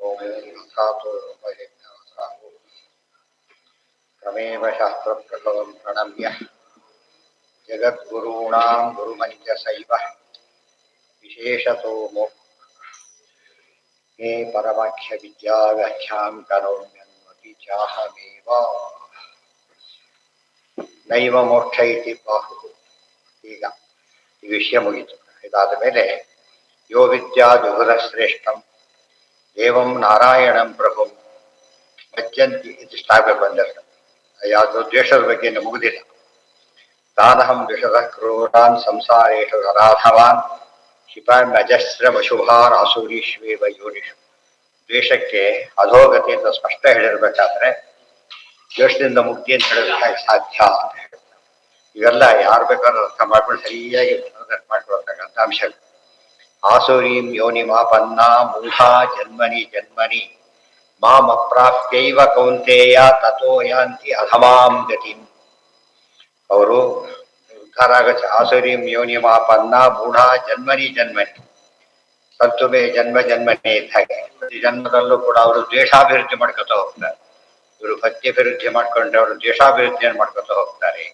ओमेधातो उपयज्ञासाहो क्रमेव शास्त्रप्रभवं प्रणम्य जगद्गुरूणां गुरुमञ्जसैव विशेषतो मे परमाख्यविद्याव्याख्यां करोम्यन्वपि चाहमेव नैव मोक्ष इति बाहुः ಈಗ ಈ ವಿಷಯ ಮುಗಿತು. ಇದಾದ ಮೇಲೆ ಯೋ ವಿದ್ಯಾ ವಿಭುರಶ್ರೇಷ್ಠಂ ಏವಂ ನಾರಾಯಣಂ ಪ್ರಭು ಭಜಂತಿ ಇದಿಷ್ಟಾಗಬೇಕು ಅಂದರೆ ಯಾವುದು ದ್ವೇಷದ ಬಗ್ಗೆ ಇನ್ನು ಮುಗುದಿಲ್ಲ. ತಾನಹಂ ದ್ವೇಷದ ಕ್ರೂರಾನ್ ಸಂಸಾರೇಶು ಅರಾಧವಾನ್ ಕ್ಷಿಪಾನ್ ಅಜಸ್ರಮಶುಭಾನ್ ಆಸುರೀಶ್ವೇವ ಯೋನಿಷು. ದ್ವೇಷಕ್ಕೆ ಅಧೋಗತಿ ಅಂತ ಸ್ಪಷ್ಟ ಹೇಳಿರ್ಬೇಕಾದ್ರೆ ದ್ವೇಷದಿಂದ ಮುಕ್ತಿ ಅಂತ ಹೇಳೋದಕ್ಕೆ ಸಾಧ್ಯ ಅಂತ ಹೇಳ್ತಾರೆ. ಇವೆಲ್ಲ ಯಾರು ಬೇಕಾದ್ರೂ ಅರ್ಥ ಮಾಡ್ಕೊಂಡು ಸರಿಯಾಗಿ ಅರ್ಥ ಮಾಡ್ಕೊಳ್ತಕ್ಕಂಥ ಅಂಶಗಳು. ಆಸುರೀಂ ಯೋನಿಮಾಪನ್ನ ಮೂಢಾ ಜನ್ಮನಿ ಜನ್ಮನಿ ಮಾಂ ಅಪ್ರಾಪ್ಯೈವ ಕೌಂತೇಯ ತಥೋ ಯಾಂತಿ ಅಧಮಾಂ ಗತಿಂ. ಅವರು ಉದ್ಧಾರ ಆಗತ್ತೆ. ಆಸುರೀಂ ಯೋನಿಮಾಪನ್ನ ಮೂಢಾ ಜನ್ಮನಿ ಜನ್ಮನಿ ಸತ್ತುಮೆ ಜನ್ಮ ಜನ್ಮನೇ ಇದ್ದ ಹಾಗೆ ಪ್ರತಿ ಜನ್ಮದಲ್ಲೂ ಕೂಡ ಅವರು ದ್ವೇಷಾಭಿವೃದ್ಧಿ ಮಾಡ್ಕೊತಾ ಹೋಗ್ತಾರೆ. ಇವರು ಭಕ್ತಿಭಿವೃದ್ಧಿ ಮಾಡ್ಕೊಂಡ್ರೆ ಅವರು ದ್ವೇಷಾಭಿವೃದ್ಧಿಯನ್ನು ಮಾಡ್ಕೊತಾ ಹೋಗ್ತಾರೆ.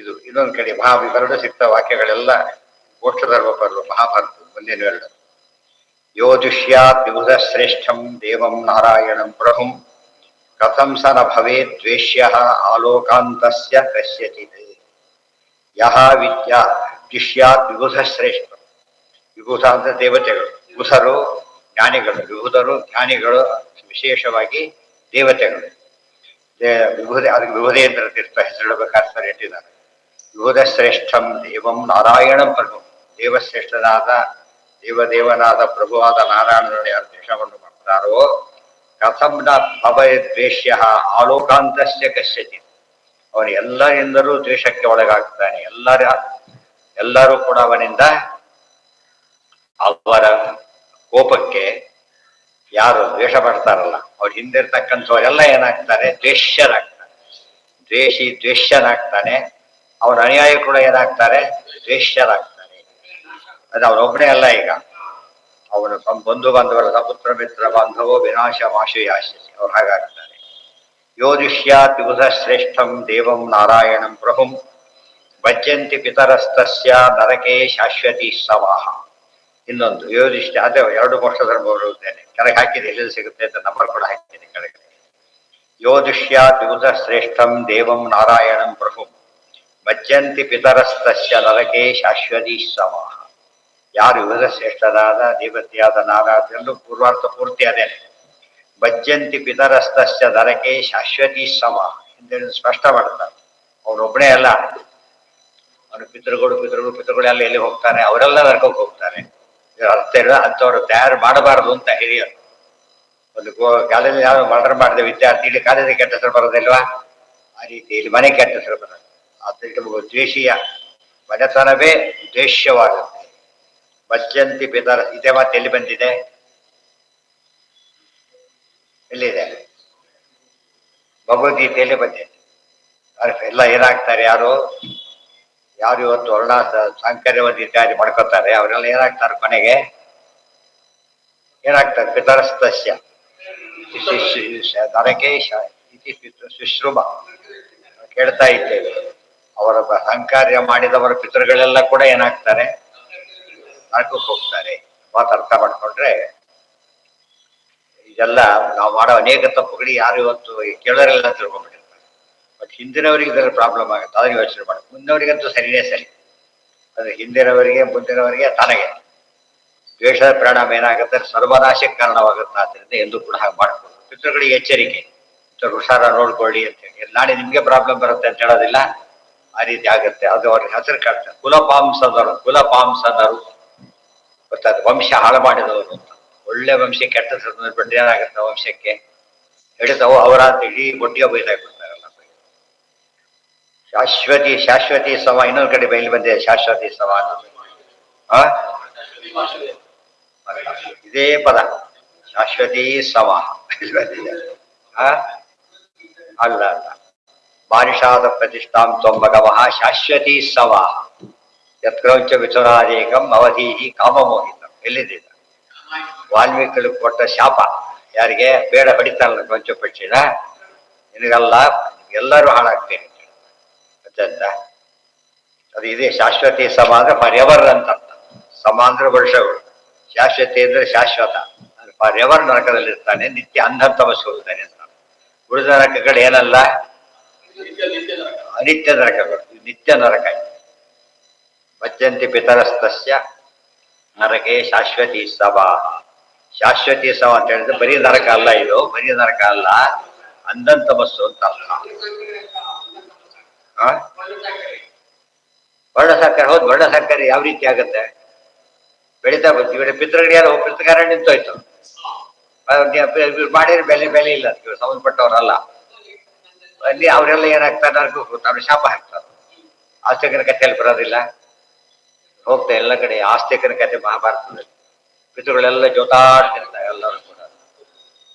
ಇದು ಇನ್ನೊಂದು ಕಡೆ ಇವೆರಡು ಸಿಕ್ತ ವಾಕ್ಯಗಳೆಲ್ಲ ಮೋಕ್ಷಧರ್ಮ ಪರ್ವ ಮಹಾಭಾರತ ಮುಂದಿನ ಎರಡು. ಯೋ ದುಷ್ಯಾತ್ ವಿಬುಧ ಶ್ರೇಷ್ಠಂ ದೇವಂ ನಾರಾಯಣಂ ಪ್ರಭುಂ ಕಥಂ ಸ ನ ಭವೇತ್ ದ್ವೇಷ್ಯಃ ಆಲೋಕಾಂತಸ್ಯ ಕಸ್ಯಚಿತ್. ಯಹ ವಿದ್ಯಾ ದುಷ್ಯಾತ್ ವಿಬುಧ ಶ್ರೇಷ್ಠ. ವಿಭೂತ ಅಂತ ದೇವತೆಗಳು, ವಿಭುಧರು ಜ್ಞಾನಿಗಳು, ವಿಭುಧರು ಜ್ಞಾನಿಗಳು, ವಿಶೇಷವಾಗಿ ದೇವತೆಗಳು. ವಿಭುಧ ಅದಕ್ಕೆ ವಿಭುಧೇಂದ್ರ ತೀರ್ಥ ಹೆಸರಿಡಬೇಕಾದ್ರೆ ಇಟ್ಟಿದ್ದಾರೆ. ವಿಭುಧ ಶ್ರೇಷ್ಠಂ ದೇವಂ ನಾರಾಯಣಂ ಪ್ರಭು. ದೇವಶ್ರೇಷ್ಠನಾದ ದೇವದೇವನಾದ ಪ್ರಭುವಾದ ನಾರಾಯಣನಲ್ಲಿ ಯಾರು ದ್ವೇಷವನ್ನು ಮಾಡ್ತಾರೋ ಕಥಂ ನ ಭವೇ ದ್ವೇಷ್ಯ ಆಲೋಕಾಂತಸ್ಯ ಕಸ್ಯಚಿತ್. ಅವನು ಎಲ್ಲರಿಂದಲೂ ದ್ವೇಷಕ್ಕೆ ಒಳಗಾಗ್ತಾನೆ. ಎಲ್ಲರೂ ಕೂಡ ಅವನಿಂದ ಅವರ ಕೋಪಕ್ಕೆ ಯಾರು ದ್ವೇಷ ಮಾಡ್ತಾರಲ್ಲ ಅವ್ರ ಹಿಂದಿರ್ತಕ್ಕಂಥವರೆಲ್ಲ ಏನಾಗ್ತಾರೆ, ದ್ವೇಷ್ಯರಾಗ್ತಾರೆ. ದ್ವೇಷ್ಯನಾಗ್ತಾನೆ. ಅವನ ಅನುಯಾಯಿ ಕೂಡ ಏನಾಗ್ತಾರೆ, ದ್ವೇಷ್ಯರಾಗ್ತಾನೆ. ಅದು ಅವನೊಬ್ಬನೇ ಅಲ್ಲ. ಈಗ ಅವನು ಬಂಧು ಬಾಂಧವರ ಸಪುತ್ರ ಮಿತ್ರ ಬಾಂಧವೋ ವಿನಾಶ ಮಾಶುಯಾಶಿಸಿ ಅವ್ರು ಹಾಗಾಗ್ತಾರೆ. ಯೋ ದುಷ್ಯಾತ್ ವಿಬುಧ ಶ್ರೇಷ್ಠಂ ದೇವಂ ನಾರಾಯಣಂ ಪ್ರಭುಂ ಭಜ್ಯಂತಿ ಪಿತರಸ್ತಸ್ಯ ನರಕೆ ಶಾಶ್ವತಿ ಸಮಾಹ. ಇನ್ನೊಂದು ಯೋಧಿಷ್ಠ, ಅದೇ ಎರಡು ಮೋಕ್ಷ ಧರ್ಮಗಳು ಇದ್ದೇನೆ ಕೆಳಗೆ ಹಾಕಿದೆ, ಎಲ್ಲಿ ಸಿಗುತ್ತೆ ಅಂತ ನಂಬರ್ ಕೂಡ ಹಾಕಿದ್ದೇನೆ ಕೆಳಗೆ. ಯೋ ದುಷ್ಯಾತ್ ವಿಬುಧ ಶ್ರೇಷ್ಠಂ ದೇವಂ ನಾರಾಯಣಂ ಪ್ರಭು ಭಜ್ಯಂತಿ ಪಿತರಸ್ತಸ್ಯ ನರಕೆ ಶಾಶ್ವತಿ ಸಮಾಹ. ಯಾರು ವಿಬುಧ ಶ್ರೇಷ್ಠರಾದ ದೇವತೆಯಾದ ನಾರಾಯಣರು ಪೂರ್ವಾರ್ಥ ಪೂರ್ತಿ ಅದೇನೆ. ಭಜ್ಯಂತಿ ಪಿತರಸ್ತಸ್ಯ ನರಕೆ ಶಾಶ್ವತಿ ಸಮಾಹ ಹಿಂದೆ ಸ್ಪಷ್ಟ ಮಾಡ್ತಾರೆ. ಅವನೊಬ್ಬನೇ ಅಲ್ಲ, ಅವನು ಪಿತೃಗಳೆಲ್ಲ ಎಲ್ಲಿ ಹೋಗ್ತಾರೆ, ಅವರೆಲ್ಲ ನರಕಕ್ಕೆ ಹೋಗ್ತಾರೆ. ಅರ್ಥ ಇಲ್ಲ. ಅಂಥವ್ರು ತಯಾರು ಮಾಡಬಾರದು ಅಂತ ಹಿರಿಯರು. ಒಂದು ಕಾಲೇಜಲ್ಲಿ ಯಾರು ಮರ್ಡರ್ ಮಾಡಿದ ವಿದ್ಯಾರ್ಥಿ ಇಲ್ಲಿ ಕಾಲೇಜಿಗೆ ಕೆಟ್ಟ ಹೆಸರು ಬರೋದಿಲ್ವಾ? ಆ ರೀತಿ ಇಲ್ಲಿ ಮನೆ ಕೆಟ್ಟ ಹೆಸರು ಬರೋದು. ಅದಕ್ಕೆ ದ್ವೇಷೀಯ ಮನೆತನವೇ ದ್ವೇಷ್ಯವಾಗುತ್ತೆ. ಭಜ್ಯಂತಿ ಪಿತರ ಇದೇ ಮಾತು ಎಲ್ಲಿ ಬಂದಿದೆ, ಎಲ್ಲಿದೆ? ಭಗವದ್ಗೀತೆಯಲ್ಲಿ ಬಂದಿದೆ. ಎಲ್ಲ ಏನಾಗ್ತಾರೆ, ಯಾರು ಇವತ್ತು ವರ್ಣ ಸಾಂಕರ್ಯವಾದ ಇತ್ಯಾದಿ ಮಾಡ್ಕೋತಾರೆ ಅವರೆಲ್ಲ ಏನಾಗ್ತಾರೆ, ಕೊನೆಗೆ ಏನಾಗ್ತಾರೆ, ಪಿತರಸ್ತಸ್ಯ ನರಕೆ ಶುಶ್ರೂಮ ಕೇಳ್ತಾ ಇದ್ದೇವೆ. ಅವರ ಸಂಕಾರ್ಯ ಮಾಡಿದವರ ಪಿತೃಗಳೆಲ್ಲ ಕೂಡ ಏನಾಗ್ತಾರೆ, ನರಕಕ್ಕೆ ಹೋಗ್ತಾರೆ. ಮಾತು ಅರ್ಥ ಮಾಡ್ಕೊಂಡ್ರೆ ಇದೆಲ್ಲ ನಾವು ಮಾಡೋ ಅನೇಕ ತಪ್ಪುಗಳಿಗೆ ಯಾರು ಇವತ್ತು ಕೇಳೋರೆಲ್ಲ ತಿಳ್ಕೊಂಡ್ಬಿಟ್ಟಿರ್ತಾರೆ. ಬಟ್ ಹಿಂದಿನವರಿಗೆ ಇದರಲ್ಲಿ ಪ್ರಾಬ್ಲಮ್ ಆಗುತ್ತೆ. ಅದನ್ನು ಯೋಚನೆ ಮಾಡಿ. ಮುಂದಿನವರಿಗಂತೂ ಸರಿಯೇ ಸರಿ. ಅಂದರೆ ಹಿಂದಿನವರಿಗೆ ಮುಂದಿನವರಿಗೆ ತನಗೆ ದ್ವೇಷದ ಪರಿಣಾಮ ಏನಾಗುತ್ತೆ, ಸರ್ವನಾಶಕ್ಕೆ ಕಾರಣವಾಗುತ್ತೆ. ಆದ್ದರಿಂದ ಎಂದು ಕೂಡ ಹಾಗೆ ಮಾಡ್ಕೊಂಡು ಪಿತೃಗಳಿಗೆ ಎಚ್ಚರಿಕೆ, ಹುಷಾರ ನೋಡ್ಕೊಳ್ಳಿ ಅಂತ ಹೇಳಿ. ನಾಳೆ ನಿಮಗೆ ಪ್ರಾಬ್ಲಮ್ ಬರುತ್ತೆ ಅಂತ ಹೇಳೋದಿಲ್ಲ. ಆ ರೀತಿ ಆಗುತ್ತೆ. ಅದು ಅವ್ರಿಗೆ ಹೆಸರು ಕಾಡ್ತಾರೆ. ಕುಲಪಾಂಸದರು ಗೊತ್ತಾದ ವಂಶ ಹಾಳು ಮಾಡಿದವರು ಅಂತ. ಒಳ್ಳೆ ವಂಶ ಕೆಟ್ಟ ಬಿಟ್ಟು ಏನಾಗುತ್ತೆ, ವಂಶಕ್ಕೆ ಹಿಡಿದವು ಅವರ ಅಂತ ಇಡೀ ಒಟ್ಟಿಗೆ ಬೈದಾಗ್ಬಿಡ್ತಾರಲ್ಲ. ಶಾಶ್ವತಿ ಸಮ. ಇನ್ನೊಂದು ಕಡೆ ಬಯಲು ಬಂದಿದೆ ಶಾಶ್ವತಿ ಸಮ ಅನ್ನೋದು. ಇದೇ ಪದ ಶಾಶ್ವತಿ ಸಮ ಬಂದಿದೆ. ಅಲ್ಲ ಬಾರಿಷಾದ ಪ್ರತಿಷ್ಠಾಂ ತ್ವಂಬಗವಃ ಶಾಶ್ವತಿ ಸಮ ಯತ್ಕ್ರೌಂಚ ವಿಚುರಾದೇಕಂ ಅವಧೀಹಿ ಕಾಮಮೋಹಿತಂ. ಎಲ್ಲಿದೆ? ವಾಲ್ಮೀಕಿಗಳು ಕೊಟ್ಟ ಶಾಪ. ಯಾರಿಗೆ ಬೇಡ ಹೊಡಿತಾರಲ್ಲ ಕೊಂಚ ಪಕ್ಷಿನ ನಿನಗಲ್ಲ ಎಲ್ಲರೂ ಹಾಳಾಗ್ತೇನೆ ಅಂತ. ಅದು ಇದೆ ಶಾಶ್ವತಿ ಸಮ ಅಂದ್ರೆ ಫಾರ್ ಎವರ್ ಅಂತ ಅರ್ಥ. ಸಮ ಅಂದ್ರೆ ವರ್ಷಗಳು, ಶಾಶ್ವತಿ ಅಂದ್ರೆ ಶಾಶ್ವತ, ಫಾರ್ ಎವರ್ ನರಕದಲ್ಲಿರ್ತಾನೆ, ನಿತ್ಯ ಅಂಧರ್ ತಮಸ್ಸು ಹೋಗ್ತಾನೆ ಅಂತ. ಉಳಿದ ನರಕಗಳು ಏನಲ್ಲ, ಅನಿತ್ಯ ನರಕಗಳು, ನಿತ್ಯ ನರಕ. ಮಜ್ಜಂತಿ ಪಿತರಸ್ತಸ್ಯ ನರಕೆ ಶಾಶ್ವತಿ ಸಭ. ಶಾಶ್ವತಿ ಸಭ ಅಂತ ಹೇಳಿದ್ರೆ ಬರೀ ನರಕ ಅಲ್ಲ, ಇದು ಬರೀ ನರಕ ಅಲ್ಲ, ಅಂಧನ್ ತಮಸ್ಸು ಅಂತ ಅರ್ಥ. ವರ್ಣ ಸರ್ಕಾರ, ಹೌದು ವರ್ಣ ಸರ್ಕಾರ ಯಾವ ರೀತಿ ಆಗುತ್ತೆ, ಬೆಳೀತಾ ಬಂತು. ಇವಾಗ ಪಿತೃಗಡೆ ಪಿತೃಕಾರ ನಿಂತೋಯ್ತು, ಮಾಡಿದ್ರೆ ಬೆಲೆ ಇಲ್ಲ, ಇವ್ರು ಸಂಬಂಧಪಟ್ಟವ್ರಲ್ಲ. ಅಲ್ಲಿ ಅವರೆಲ್ಲ ಏನಾಗ್ತಾರೆ, ನರಕಕ್ಕೆ ಹೋಗ್ತಾರೆ, ಶಾಪ ಹಾಕ್ತಾರೆ. ಆಸ್ತಿಕನ ಕಥೆಯಲ್ಲಿ ಬರೋದಿಲ್ಲ, ಹೋಗ್ತಾ ಎಲ್ಲ ಕಡೆ ಆಸ್ತಿಕನ ಕಥೆ ಮಹಾಭಾರತದಲ್ಲಿ. ಪಿತೃಗಳೆಲ್ಲ ಜೋತಾಡ್ತಿರ್ತಾರೆ ಎಲ್ಲರೂ ಕೂಡ.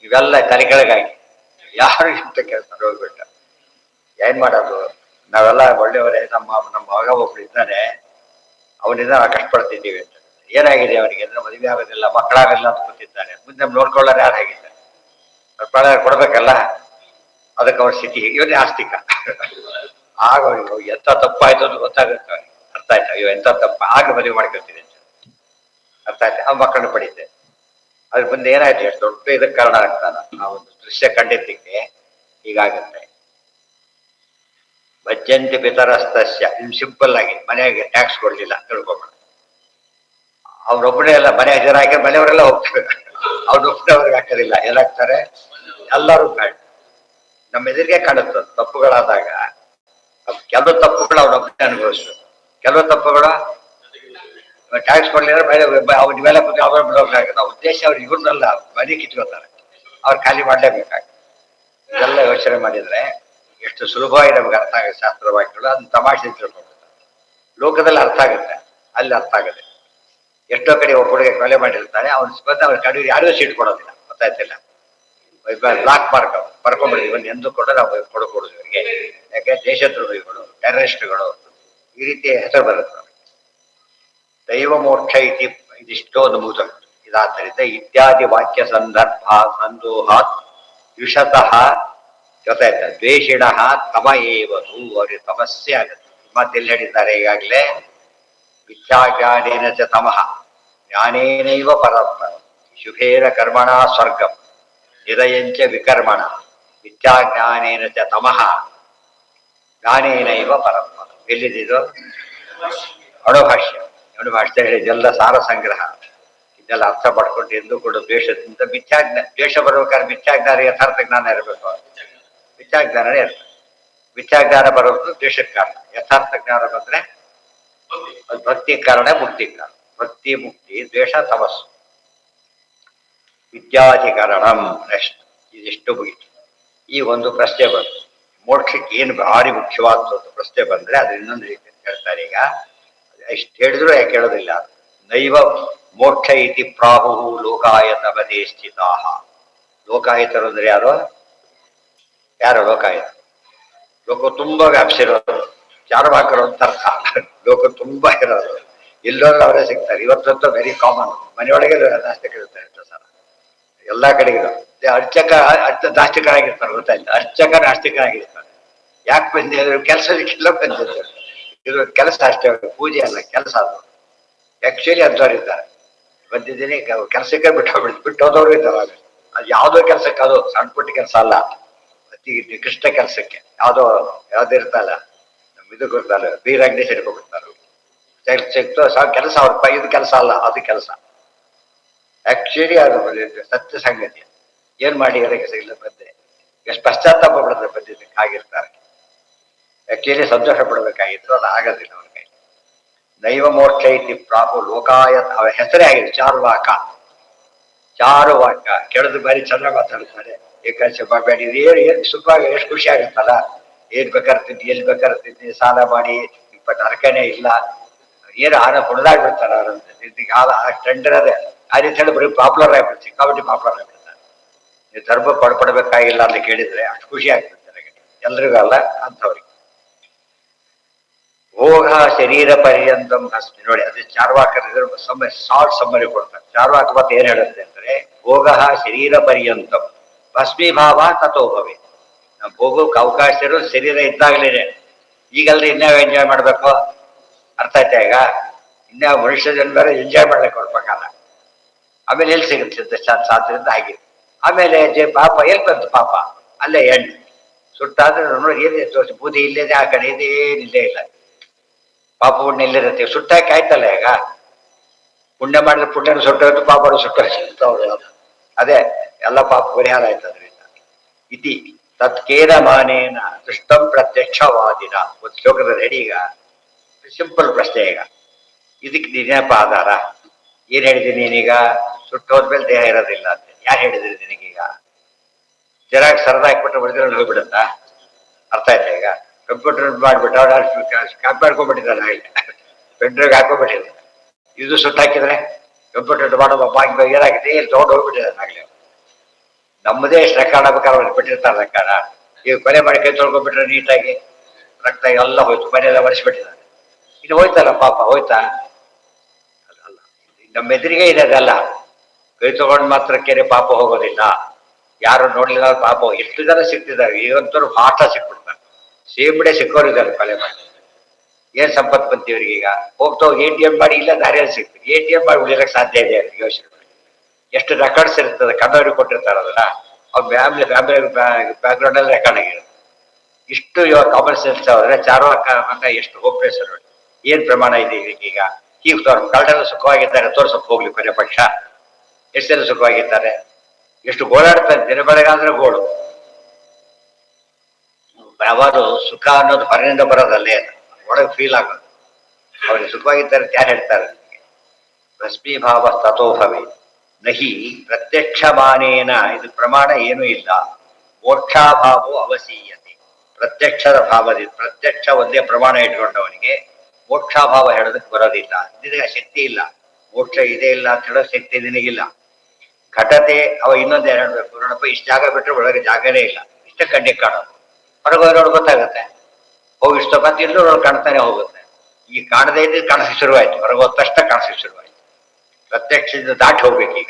ಇವೆಲ್ಲ ತಲೆ ಕೆಳಗಾಗಿ ಯಾರು ಇಂತ ಕೇಳ್ತಾರೆ, ಹೋಗ್ಬಿಟ್ಟು ಏನ್ ಮಾಡೋದು. ನಾವೆಲ್ಲ ಒಳ್ಳೆಯವರೇ, ನಮ್ಮ ಮಗ ಒಬ್ರು ಇದ್ದಾನೆ, ಅವನಿಂದ ನಾವು ಕಷ್ಟಪಡ್ತಿದ್ದೀವಿ ಅಂತ. ಏನಾಗಿದೆ ಅವನಿಗೆ ಅಂದ್ರೆ ಮದುವೆ ಆಗೋದಿಲ್ಲ, ಮಕ್ಕಳಾಗಲ್ಲ ಅಂತ ಕೂತಿದ್ದಾನೆ. ಮುಂದೆ ನೋಡ್ಕೊಳ್ಳೋರು ಯಾರು ಹೇಗಿದ್ದಾರೆ, ಕೊಡ್ಬೇಕಲ್ಲ, ಅದಕ್ಕೆ ಅವ್ರ ಸ್ಥಿತಿ ಇವನೇ ಆಸ್ತಿಕ. ಆಗ ಎಂತ ತಪ್ಪಾಯ್ತು ಅಂತ ಗೊತ್ತಾಗುತ್ತೆ ಅವನಿಗೆ, ಅರ್ಥ ಆಯ್ತಾ, ಅಯ್ಯೋ ಎಂತ ತಪ್ಪ, ಆಗ ಮದುವೆ ಮಾಡ್ಕೊಳ್ತೀನಿ ಅಂತ ಅರ್ಥ ಆಯ್ತು. ಆ ಮಕ್ಕಳನ್ನು ಪಡೀತೆ. ಅದ್ರ ಮುಂದೆ ಏನಾಯ್ತು, ಎಷ್ಟು ದೊಡ್ಡ ಇದಕ್ಕೆ ಕಾರಣ ಆಗ್ತಾನ. ಆ ಒಂದು ದೃಶ್ಯ ಕಂಡಿದ್ದಕ್ಕೆ ಹೀಗಾಗುತ್ತೆ. ಭಜ್ಯಂತಿ ಪಿತರಸ್ತಸ್ಯ, ಇನ್ ಸಿಂಪಲ್ ಆಗಿ ಮನೆಗೆ ಟ್ಯಾಕ್ಸ್ ಕೊಡ್ಲಿಲ್ಲ ತಿಳ್ಕೊಬೇಡ, ಅವ್ರೊಬ್ಬನೇ ಎಲ್ಲ ಮನೆ ಹಾಕಿ ಮನೆಯವರೆಲ್ಲ ಹೋಗ್ತಾರೆ, ಅವ್ರೊಬ್ಬನೇ ಅವ್ರಿಗೆ ಹಾಕೋದಿಲ್ಲ, ಏನಾಗ್ತಾರೆ ಎಲ್ಲರೂ ಬೇಡ. ನಮ್ಮ ಎದುರಿಗೆ ಕಾಣುತ್ತೆ ತಪ್ಪುಗಳಾದಾಗ ಕೆಲವು ತಪ್ಪುಗಳು ಅವ್ರೊಬ್ಬನೇ ಅನುಭವಿಸ್ಬೇಕು, ಕೆಲವು ತಪ್ಪುಗಳು ಟ್ಯಾಕ್ಸ್ ಕೊಡ್ಲಿಲ್ಲ ಅವ್ರ ಮೇಲೆ ಕೂತು ಅವ್ರ ಬಿಡೋಕ್ಕಾಗಲ್ಲ. ಉದ್ದೇಶ ಅವ್ರು ಇವ್ರನ್ನೆಲ್ಲ ಮನೆ ಕಿತ್ಕೋತಾರೆ, ಅವ್ರು ಖಾಲಿ ಮಾಡ್ಲೇಬೇಕಾಗುತ್ತೆ. ಇದೆಲ್ಲ ಯೋಚನೆ ಮಾಡಿದ್ರೆ ಎಷ್ಟು ಸುಲಭವಾಗಿ ನಮ್ಗೆ ಅರ್ಥ ಆಗುತ್ತೆ ಶಾಸ್ತ್ರವಾಕ್ಯಗಳು. ಅದನ್ನ ತಮಾಷೆ ತಿಳ್ಕೊಂಡ್ಬಿಡ್ತಾರೆ, ಲೋಕದಲ್ಲಿ ಅರ್ಥ ಆಗುತ್ತೆ, ಅಲ್ಲಿ ಅರ್ಥ ಆಗುತ್ತೆ. ಎಷ್ಟೋ ಕಡೆ ಒಬ್ಬ ಹುಡುಗ ಕೊಲೆ ಮಾಡಿರ್ತಾನೆ, ಅವ್ನ ಬಂದು ಅವ್ರ ಕಡೆ ಯಾರಿಗೂ ಸೀಟ್ ಕೊಡೋದಿಲ್ಲ, ಗೊತ್ತಾಯ್ತಿಲ್ಲ, ಬ್ಲಾಕ್ ಮಾರ್ಕ್ ಬರ್ಕೊಂಡ್ಬಿಡ್ತೀವಿ, ಒಂದು ಎಂದು ಕೂಡ ನಾವು ಕೊಡಕೂಡದು ಇವರಿಗೆ. ಯಾಕೆ ದೇಶದ್ರೋಹಿಗಳು, ಟೆರರಿಸ್ಟ್ಗಳು, ಈ ರೀತಿ ಹೆಸರು ಬರುತ್ತೆ. ದೈವ ಮೋಕ್ಷ ಇತಿ ಇದಿಷ್ಟೋ ಅನುಭೂತ. ಇದಾದ್ದರಿಂದ ಇತ್ಯಾದಿ ವಾಕ್ಯ ಸಂದರ್ಭ ಸಂದೋಹಾತ್ ವಿಷತಃ ಗೊತ್ತಾಯ್ತ ದ್ವೇಷಿಣ ತಮ ಏವನು, ಅವ್ರಿಗೆ ಸಮಸ್ಯೆ ಆಗುತ್ತೆ. ಮತ್ತೆಲ್ಲಿ ಹೇಳಿದ್ದಾರೆ ಈಗಾಗಲೇ, ಮಿಥ್ಯಾಜ್ಞಾನೇನ ಚ ತಮಃ ಜ್ಞಾನೇನೈವ ಪರತ್ಮ ಶುಭೇನ ಕರ್ಮಣ ಸ್ವರ್ಗಂ ನಿರಯಂಚ ವಿಕರ್ಮಣ ಮಿಥ್ಯಾಜ್ಞಾನೇನ ಚ ತಮಃ ಜ್ಞಾನೇನೈವ ಪರತ್ಮ. ಎಲ್ಲಿದ್ದು ಅಣುಭಾಷ್ಯ. ಅಣುಭಾಷ್ಯ ಹೇಳಿದೆಲ್ಲ ಸಾರ ಸಂಗ್ರಹ. ಇದೆಲ್ಲ ಅರ್ಥ ಪಡ್ಕೊಂಡು ಎಂದು ಕೂಡ ದ್ವೇಷದಿಂದ ದ್ವೇಷ ಬರ್ಬೇಕಾದ್ರೆ ಮಿಥ್ಯಾಜ್ಞಾನ ಯಥಾರ್ಥ ಜ್ಞಾನ ಇರಬೇಕು. ಮಿಥ್ಯಾಜ್ಞಾನನೇ ಇರ್ತದೆ. ಮಿಥ್ಯಾಜ್ಞಾನ ಬರೋದು ದ್ವೇಷಕ್ಕೆ ಕಾರಣ, ಯಥಾರ್ಥ ಜ್ಞಾನ ಬಂದ್ರೆ ಅದು ಭಕ್ತಿ ಕಾರಣ, ಮುಕ್ತಿ ಕಾರಣ. ಭಕ್ತಿ ಮುಕ್ತಿ, ದ್ವೇಷ ತಮಸ್ಸು. ವಿದ್ಯಾಧಿಕರಣಂ ನೆಕ್ಸ್ಟ್. ಇದಿಷ್ಟು ಮುಗಿತು. ಈ ಒಂದು ಪ್ರಶ್ನೆ ಬಂತು, ಮೋಕ್ಷಕ್ಕೆ ಏನು ಭಾರಿ ಮುಖ್ಯವಾದ ಒಂದು ಪ್ರಶ್ನೆ ಬಂದ್ರೆ ಅದು ಇನ್ನೊಂದು ರೀತಿ ಹೇಳ್ತಾರೆ. ಈಗ ಇಷ್ಟು ಹೇಳಿದ್ರು ಯಾಕೆ ಹೇಳೋದಿಲ್ಲ. ನೈವ ಮೋಕ್ಷ ಇತಿ ಪ್ರಾಹು ಲೋಕಾಯತ ಬದೇ ಸ್ಥಿತಾ. ಲೋಕಾಯತರು ಅಂದ್ರೆ ಯಾರು ಲೋಕಾಯತ? ಲೋಕ ತುಂಬಾ ವ್ಯಾಪ್ಸಿರೋದು, ಚಾರುವಾಕರು ಅಂತ ಅರ್ಥ. ಲೋಕ ತುಂಬಾ ಇರೋದು, ಎಲ್ಲೋದ್ರೂ ಅವರೇ ಸಿಗ್ತಾರೆ. ಇವತ್ತಂತೂ ವೆರಿ ಕಾಮನ್, ಮನೆಯೊಳಗೆ ನಾಸ್ತಿಕರಿರ್ತಾರೆ ಸರ್, ಎಲ್ಲಾ ಕಡೆಗಿರೋ. ಅರ್ಚಕ ನಾಸ್ತಿಕರಾಗಿರ್ತಾರೆ, ಗೊತ್ತಾಯ್ತು. ಅರ್ಚಕ ನಾಸ್ತಿಕರಾಗಿರ್ತಾರೆ. ಯಾಕೆ ಬಂದಿದ್ರು? ಕೆಲಸಕ್ಕೆಲ್ಲ ಬಂದಿರ್ತಾರೆ. ಇದು ಕೆಲಸ ಅಷ್ಟೇ, ಪೂಜೆ ಅಲ್ಲ, ಕೆಲಸ. ಅದು ಆಕ್ಚುಲಿ ಅಂಥವ್ರಿದ್ದಾರೆ. ಬಂದಿದ್ದೀನಿ ಕೆಲಸಕ್ಕೆ ಬಿಟ್ಟೋದವ್ರು ಇದ್ದಾರೆ. ಅದು ಯಾವುದೋ ಕೆಲಸಕ್ಕೆ, ಅದು ಸಣ್ಣ ಪುಟ್ಟ ಕೆಲಸ ಅಲ್ಲ, ಅತಿ ನಿಕೃಷ್ಟ ಕೆಲಸಕ್ಕೆ. ಯಾವ್ದಿರ್ತಲ್ಲ, ಇದು ಗೊತ್ತಲ್ಲ, ಬೀರಂಗಡಿ ಸೇರ್ಕೊಂಡ್ಬಿಡ್ತಾರೆ. ಸಿಕ್ತು ಕೆಲಸ, ಅವ್ರ ಇದು ಕೆಲಸ ಅಲ್ಲ, ಅದು ಕೆಲಸ. ಆಕ್ಚುಲಿ ಅದು ಸತ್ಯ ಸಂಗತಿ. ಏನ್ ಮಾಡಿ ಇಲ್ಲ ಬಂದೆ, ಎಷ್ಟು ಪಶ್ಚಾತ್ತಾಪ ಪಡೋದು ಬಂದಿದ್ದಕ್ಕೆ ಆಗಿರ್ತಾರೆ. ಆಕ್ಚುಲಿ ಸಂತೋಷ ಪಡಬೇಕಾಗಿತ್ತು, ಅದು ಆಗೋದಿಲ್ಲ ಅವ್ರ ಕೈ. ದೈವ ಮೋಕ್ಷ ಇತಿ ಪ್ರಾಪು ಲೋಕಾಯತ್, ಅವರ ಹೆಸರೇ ಆಗಿದೆ ಚಾರುವಾಕ. ಚಾರುವಾಕ ಕೇಳೋದು ಬಾರಿ ಚೆನ್ನಾಗಿ ಮಾತಾಡ್ತಾರೆ. ಏಕಾದಶಿ ಮಾಡಬೇಡಿ, ಏನ್ ಸುಖವಾಗಿ ಎಷ್ಟು ಖುಷಿ ಆಗುತ್ತಲ್ಲ. ಏನ್ ಬೇಕಾರ್ತಿದ್ದಿ, ಎಲ್ಲಿ ಬೇಕಾರ್ತಿದ್ದಿ, ಸಾಲ ಮಾಡಿ ಇಪ್ಪತ್ತು ಅರಕನೇ ಇಲ್ಲ, ಏನು ಹೊಡೆದಾಗ್ಬಿಡ್ತಾರೆ ಅವರಂತೆ. ಟ್ರೆಂಡ್ ಅದೇ ಆ ರೀತಿ ಹೇಳಿ ಬರೀ ಪಾಪ್ಯುಲರ್ ಆಗ್ಬಿಡ್ತು, ಸಿಕ್ಕಾಪಟ್ಟಿ ಪಾಪ್ಯುಲರ್ ಆಗ್ಬಿಡ್ತಾರೆ. ನೀವು ಧರ್ಮ ಪಡ್ಕೊಡ್ಬೇಕಾಗಿಲ್ಲ ಅಂತ ಕೇಳಿದ್ರೆ ಅಷ್ಟು ಖುಷಿ ಆಗ್ತದೆ ನನಗೆ, ಎಲ್ರಿಗೂ ಅಲ್ಲ ಅಂಥವ್ರಿಗೆ. ಭೋಗ ಶರೀರ ಪರ್ಯಂತಂ ಹಸ್ತಿ ನೋಡಿ, ಅದು ಚಾರ್ವಾಕರಿದ್ರು ಶಾರ್ಟ್ ಸಮ್ಮರಿ ಕೊಡ್ತಾರೆ. ಚಾರ್ವಾಕ ಮತ್ತೆ ಏನ್ ಹೇಳುತ್ತೆ ಅಂದ್ರೆ, ಭೋಗ ಶರೀರ ಪರ್ಯಂತಂ ಭಸ್ಮೀಭಾವ ತಥೋಭವೆ. ನಾವು ಭೋಗಕ್ಕೆ ಅವಕಾಶ ಇರೋದು ಶರೀರ ಇದ್ದಾಗಲೇ. ಈಗಲ್ರಿ ಇನ್ಯಾವ ಎಂಜಾಯ್ ಮಾಡ್ಬೇಕು? ಅರ್ಥ ಆಯ್ತಾ ಈಗ? ಇನ್ಯಾವ ಮನುಷ್ಯ ಜನ್ಮ ಎಂಜಾಯ್ ಮಾಡ್ಲಿಕ್ಕೆ ಕೊಡ್ಬೇಕಲ್ಲ. ಆಮೇಲೆ ಎಲ್ಲಿ ಸಿಗುತ್ತೆ ಸಾಧ್ಯದಿಂದ ಹಾಗೆ. ಆಮೇಲೆ ಪಾಪ ಎಲ್ಲಿ ಬಂತು ಪಾಪ? ಅಲ್ಲೇ ಎಣ್ಣೆ ಸುಟ್ಟಾದ್ರೆ ನೋಡಿ ಏನಿದೆ ತೋರಿಸಿ, ಬೂದಿ ಇಲ್ಲದೆ ಆ ಕಡೆ ಇದೆ, ಏನಿಲ್ಲೇ ಇಲ್ಲ. ಪಾಪ ಪುಣ್ಯ ಎಲ್ಲಿರುತ್ತೆ? ಸುಟ್ಟಾಕಿ ಆಯ್ತಲ್ಲ ಈಗ. ಪುಣ್ಯ ಮಾಡಿದ್ರೆ ಪುಣ್ಯನ ಸುಟ್ಟೋಯ್ತು, ಪಾಪನು ಸುಟ್ಟೋಯ್ತು. ಅದೇ ಎಲ್ಲ ಪಾಪ ಪರಿಹಾರ ಆಯ್ತು ಅದರಿಂದ. ಇತಿ ತತ್ಕೇನ ಮಾನೇನ ದೃಷ್ಟಂ ಪ್ರತ್ಯಕ್ಷವಾದಿನ. ಒಂದು ಶ್ಲೋಕದ ರೆಡಿ. ಈಗ ಸಿಂಪಲ್ ಪ್ರಶ್ನೆ. ಈಗ ಇದಕ್ಕೆ ನಿನಪ ಆಧಾರ ಏನ್ ಹೇಳಿದ್ದೀನಿ ನೀನೀಗ? ಸುಟ್ಟು ಹೋದ್ಮೇಲೆ ದೇಹ ಇರೋದಿಲ್ಲ ಅಂತ ಯಾರು ಹೇಳಿದ್ರಿ ನಿನಗೀಗ? ಜೆರಾಕ್ಸ್ ಸರದ ಹಾಕ್ಬಿಟ್ರೆ ಒರಿಜಿನಲ್ ಹೋಗ್ಬಿಡುತ್ತಾ? ಅರ್ಥ ಆಯ್ತಾ ಈಗ? ಕಂಪ್ಯೂಟರ್ ಮಾಡ್ಬಿಟ್ಟು ಕಾಪಿ ಮಾಡ್ಕೊಂಡ್ಬಿಟ್ಟಿದ್ದಾರೆ ಆಗಲಿ, ಪೆಂಡ್ರೈವ್ ಹಾಕೊಂಡ್ಬಿಟ್ಟಿದ್ದಾರೆ. ಇದು ಸುಟ್ಟು ಹಾಕಿದ್ರೆ ಕಂಪ್ಯೂಟರ್ ಮಾಡೋ ಬಾಗಿ ಏನಾಗಿದೆ ಇಲ್ಲಿ ತಗೊಂಡು ಹೋಗ್ಬಿಟ್ಟಿದ್ದಾರೆ ಆಗಲಿ. ನಮ್ಮದೇ ಎಷ್ಟು ರೆಕಾರ್ಡ್ ಆಗ್ಬೇಕಾದ್ರೆ ಅವ್ರಿಗೆ ಬಿಟ್ಟಿರ್ತಾರೆ ರೆಕಾರ್ಡ. ಈಗ ಕೊನೆ ಮಾಡಿ ಕೈ ತೊಳ್ಕೊಂಡ್ಬಿಟ್ರೆ ನೀಟಾಗಿ ರಕ್ತ ಎಲ್ಲ ಹೋಯ್ತು, ಮನೆಯೆಲ್ಲ ಒರೆಸ್ಬಿಟ್ಟಿದ್ದಾರೆ. ಇನ್ನು ಹೋಯ್ತಲ್ಲ ಪಾಪ, ಹೋಯ್ತಾ? ಅಲ್ಲ, ನಮ್ಮ ಎದುರಿಗೆ ಇರೋದಲ್ಲ. ಕೈ ತಗೊಂಡು ಮಾತ್ರಕ್ಕೇನೆ ಪಾಪ ಹೋಗೋದಿಲ್ಲ. ಯಾರು ನೋಡ್ಲಿಲ್ಲ ಪಾಪ ಎಷ್ಟು ಜನ ಸಿಕ್ತಿದ್ದಾರೆ. ಈಗಂತೂ ಫಾಟ ಸಿಕ್ಬಿಡ್ತಾರೆ. ಸೇಬಿಡೆ ಸಿಕ್ಕೋರಿದ್ದಾರೆ ಕೊಲೆ ಮಾಡಿ. ಏನ್ ಸಂಪತ್ತು ಬಂತು ಇವ್ರಿಗೆ? ಈಗ ಹೋಗ್ತಾ ATM ಮಾಡಿ ಇಲ್ಲ ದಾರಿಯಲ್ಲಿ ಸಿಗ್ತದೆ. ATM ಮಾಡಿ ಉಳಿಯಕ್ಕೆ ಸಾಧ್ಯ ಇದೆ ಅವ್ರಿಗೆ. ಯೋಚನೆ ಮಾಡಿ, ಎಷ್ಟು ರೆಕಾರ್ಡ್ಸ್ ಇರ್ತದೆ. ಕಣ್ಣವ್ರಿಗೆ ಕೊಟ್ಟಿರ್ತಾರಲ್ಲ, ಅವ್ರ ಫ್ಯಾಮಿಲಿ ಬ್ಯಾಕ್ಗ್ರೌಂಡ್ ಅಲ್ಲಿ ರೆಕಾರ್ಡ್ ಆಗಿರುತ್ತೆ. ಇಷ್ಟು ಇವಾಗ ಕಾಮನ್ ಸೆನ್ಸ್ ಹೋದ್ರೆ ಚಾರ್ವಾಕ ಅಂತ ಎಷ್ಟು ಹೋಪ್ಲೆಸ್ ನೋಡಿ. ಏನ್ ಪ್ರಮಾಣ ಇದೆ ಈಗ? ಹೀಗೆ ಕಳ್ಳರೆಲ್ಲ ಸುಖವಾಗಿದ್ದಾರೆ, ತೋರ್ಸಕ್ ಹೋಗ್ಲಿ ಕೊನೆ ಪಕ್ಷ. ಎಷ್ಟು ಜನ ಸುಖವಾಗಿದ್ದಾರೆ? ಎಷ್ಟು ಗೋಳಾಡ್ತಾರೆ ದಿನ ಬೆಳಗಾದ್ರೆ ಗೋಳು. ಯಾವಾರು ಸುಖ ಅನ್ನೋದು ಹೊರಗಿಂದ ಬರೋದಲ್ಲೇ, ಅದು ಒಳಗೆ ಫೀಲ್ ಆಗೋದು. ಅವ್ರಿಗೆ ಸುಖವಾಗಿದ್ದಾರೆ ಅಂತ ಯಾರು ಹೇಳ್ತಾರೆ? ಭಸ್ಮೀಭಾವ ತಥೋಭವೆ ನಹಿ ಪ್ರತ್ಯಕ್ಷ ಮಾನೇನ. ಇದು ಪ್ರಮಾಣ ಏನೂ ಇಲ್ಲ. ಮೋಕ್ಷಾಭಾವೋ ಅವಸೀಯತೆ. ಪ್ರತ್ಯಕ್ಷದ ಭಾವದಿಂದ ಪ್ರತ್ಯಕ್ಷ ಒಂದೇ ಪ್ರಮಾಣ ಇಟ್ಕೊಂಡವನಿಗೆ ಮೋಕ್ಷಾಭಾವ ಹೇಳೋದಕ್ಕೆ ಬರೋದಿಲ್ಲ. ನಿನಗೆ ಶಕ್ತಿ ಇಲ್ಲ, ಮೋಕ್ಷ ಇದೆ ಇಲ್ಲ ಅಂತ ಹೇಳೋ ಶಕ್ತಿ ನಿನಗಿಲ್ಲ. ಘಟತೆ ಅವ ಇನ್ನೊಂದು ಏನು ಹೇಳ್ಬೇಕು? ನೋಡಪ್ಪ, ಇಷ್ಟು ಜಾಗ ಬಿಟ್ಟರೆ ಒಳಗೆ ಜಾಗನೇ ಇಲ್ಲ, ಇಷ್ಟ ಕಣ್ಣಿಗೆ ಕಾಣೋದು. ಹೊರಗೆ ನೋಡಿ ಗೊತ್ತಾಗುತ್ತೆ. ಹೋಗಿ ಇಷ್ಟ ಮತ್ತೆ ಎಲ್ಲೂ ನೋಡಿ ಕಾಣ್ತಾನೆ ಹೋಗುತ್ತೆ. ಈಗ ಕಾಣದೇ ಇದ್ದು ಕಾಣಿಸಿ ಶುರುವಾಯ್ತು, ಹೊರಗೆ ಹೋದ ತಕ್ಷಣ ಕಾಣಿಸಿ ಶುರುವಾಯ್ತು. ಪ್ರತ್ಯಕ್ಷದಿಂದ ದಾಟಿ ಹೋಗ್ಬೇಕೀಗ.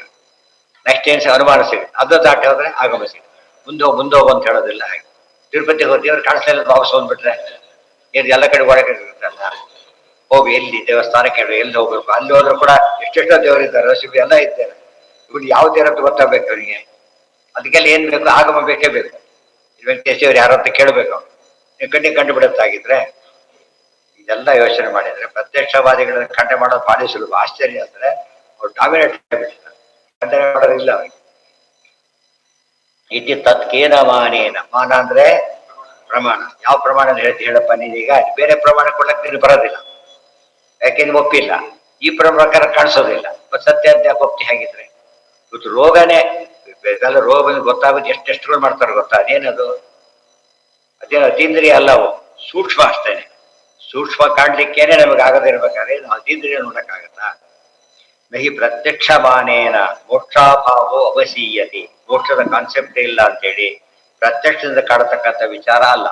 ನೆಕ್ಸ್ಟ್ ಏನ್ಸ್ ಅನುಮಾನ ಸಿಗುತ್ತೆ, ಅದು ದಾಟಿ ಹೋದ್ರೆ ಆಗಮ ಸಿಗುತ್ತೆ. ಮುಂದೆ ಹೋಗು ಅಂತ ಹೇಳೋದಿಲ್ಲ. ಹಾಗೆ ತಿರುಪತಿಗೆ ಹೋಗಿ ದೇವ್ರು ಕಾಣಿಸ್ಲಿಲ್ಲ ವಾಪಸ್ ಹೋಗ್ಬಿಟ್ರೆ ಏನು ಎಲ್ಲ ಕಡೆ ಒಳಗೆ ಇರುತ್ತಲ್ಲ. ಹೋಗಿ ಎಲ್ಲಿ ದೇವಸ್ಥಾನಕ್ಕೆ ಎಲ್ಲಿ ಹೋಗ್ಬೇಕು? ಅಲ್ಲಿ ಹೋದ್ರು ಕೂಡ ಎಷ್ಟೆಷ್ಟೋ ದೇವರಿದ್ದಾರೆ, ಶಿವ ಎಲ್ಲ ಇದ್ದಾರೆ. ಇವ್ರು ಯಾವ ದೇವ್ರ ಅಂತ ಗೊತ್ತಾಗ್ಬೇಕು ಅವರಿಗೆ. ಅದಕ್ಕೆಲ್ಲ ಏನ್ ಬೇಕು? ಆಗಮ ಬೇಕೇ ಬೇಕು. ವೆಂಕಟೇಶ್ ಅವ್ರು ಯಾರು ಅಂತ ಕೇಳಬೇಕು. ನೀವು ಕಂಡು ಬಿಡುತ್ತಾಗಿದ್ರೆ ಇದೆಲ್ಲ ಯೋಚನೆ ಮಾಡಿದ್ರೆ ಪ್ರತ್ಯಕ್ಷವಾದಿಗಳನ್ನ ಖಂಡನೆ ಮಾಡೋದು ಭಾರಿ ಸುಲಭ. ಆಶ್ಚರ್ಯ ಅಂದ್ರೆ ಅವ್ರು ಡಾಮಿನೇಟ್ ಆಗಿಬಿಟ್ಟಿದ್ದಾರೆ, ಖಂಡನೆ ಮಾಡೋದಿಲ್ಲ ಅವರಿಗೆ. ಇತಿ ತತ್ಕೇನ ಮಾನೇನ. ಮಾನ ಅಂದ್ರೆ ಪ್ರಮಾಣ. ಯಾವ ಪ್ರಮಾಣ ಹೇಳಪ್ಪ ನೀನೀಗ? ಬೇರೆ ಪ್ರಮಾಣ ಕೊಡ್ಲಕ್ಕೆ ನೀನು ಬರೋದಿಲ್ಲ, ಯಾಕೆಂದ್ರೆ ಒಪ್ಪಿಲ್ಲ. ಈ ಪ್ರಕಾರ ಕಾಣಿಸೋದಿಲ್ಲ. ಸತ್ಯ ಅಂತ ಯಾಕೆ ಒಪ್ತಿ? ಹಾಗಿದ್ರೆ ಇವತ್ತು ರೋಗನೇ ಇದೆಲ್ಲ ರೋಗ ಗೊತ್ತಾಗುತ್ತೆ. ಎಷ್ಟೆಷ್ಟುಗಳು ಮಾಡ್ತಾರೆ ಗೊತ್ತಾ? ಅದೇನದು? ಅದೇನು ಅತೀಂದ್ರಿಯ ಅಲ್ಲವು, ಸೂಕ್ಷ್ಮ ಅಷ್ಟೇನೆ. ಸೂಕ್ಷ್ಮ ಕಾಣ್ಲಿಕ್ಕೇನೆ ನಮಗೆ ಆಗದೇ ಇರ್ಬೇಕಾದ್ರೆ ನಾವು ಅತೀಂದ್ರಿಯ ನೋಡಕ್ಕಾಗತ್ತಾ? ನಹಿ ಪ್ರತ್ಯಕ್ಷ ಮಾನೇನ ಮೋಕ್ಷಾಭಾವೋ ಅವಸೀಯತೆ. ಮೋಕ್ಷದ ಕಾನ್ಸೆಪ್ಟ್ ಇಲ್ಲ ಅಂತೇಳಿ ಪ್ರತ್ಯಕ್ಷದಿಂದ ಕಾಡತಕ್ಕಂಥ ವಿಚಾರ ಅಲ್ಲ.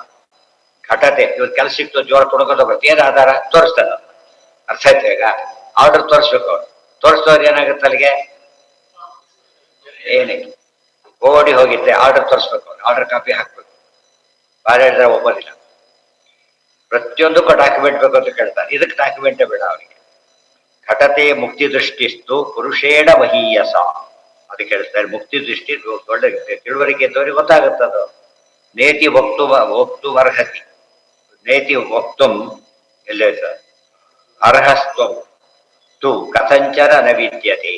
ಘಟತೆ ಇವತ್ತು ಕೆಲಸ ಸಿಕ್ತು, ಜೋರ ಕೊಡೋಕೋದ ಬರುತ್ತೆ. ಏನ್ ಆಧಾರ? ತೋರಿಸ್ತಾನ. ಅರ್ಥ ಆಯ್ತು ಈಗ? ಆರ್ಡರ್ ತೋರಿಸ್ಬೇಕು. ಅವ್ರು ತೋರಿಸ್ತವ್ರು ಏನಾಗುತ್ತೆ ಅಲ್ಲಿಗೆ? ಏನಿಲ್ಲ, ಓಡಿ ಹೋಗಿದ್ದೆ ಆರ್ಡರ್ ತೋರಿಸ್ಬೇಕು. ಆರ್ಡರ್ ಕಾಪಿ ಹಾಕ್ಬೇಕು. ಬಾರ ಹೇಳಿದ್ರೆ ಒಪ್ಪೋದಿಲ್ಲ. ಪ್ರತಿಯೊಂದಕ್ಕೂ ಡಾಕ್ಯುಮೆಂಟ್ ಬೇಕು ಅಂತ ಕೇಳ್ತಾರೆ. ಇದಕ್ಕೆ ಡಾಕ್ಯುಮೆಂಟೇ ಬೇಡ ಅವರಿಗೆ. ಘಟತೆ ಮುಕ್ತಿ ದೃಷ್ಟಿಸ್ತು ಪುರುಷೇಣ ಮಹೀಯಸ. ಅದಕ್ಕೆ ಹೇಳ್ತಾರೆ ಮುಕ್ತಿ ದೃಷ್ಟಿ ದೊಡ್ಡ ತಿಳುವಳಿಕೆ ಇದ್ದವರಿಗೆ ಗೊತ್ತಾಗುತ್ತದು. ನೇತಿ ವಕ್ತು ಅರ್ಹತಿ. ನೇತಿ ವಕ್ತುಂ ಎಲ್ಲೇ ಸರ್ ಅರ್ಹಸ್ತ್ವಂ ತು ಕಥಂಚನ ನ ವಿದ್ಯತೆ.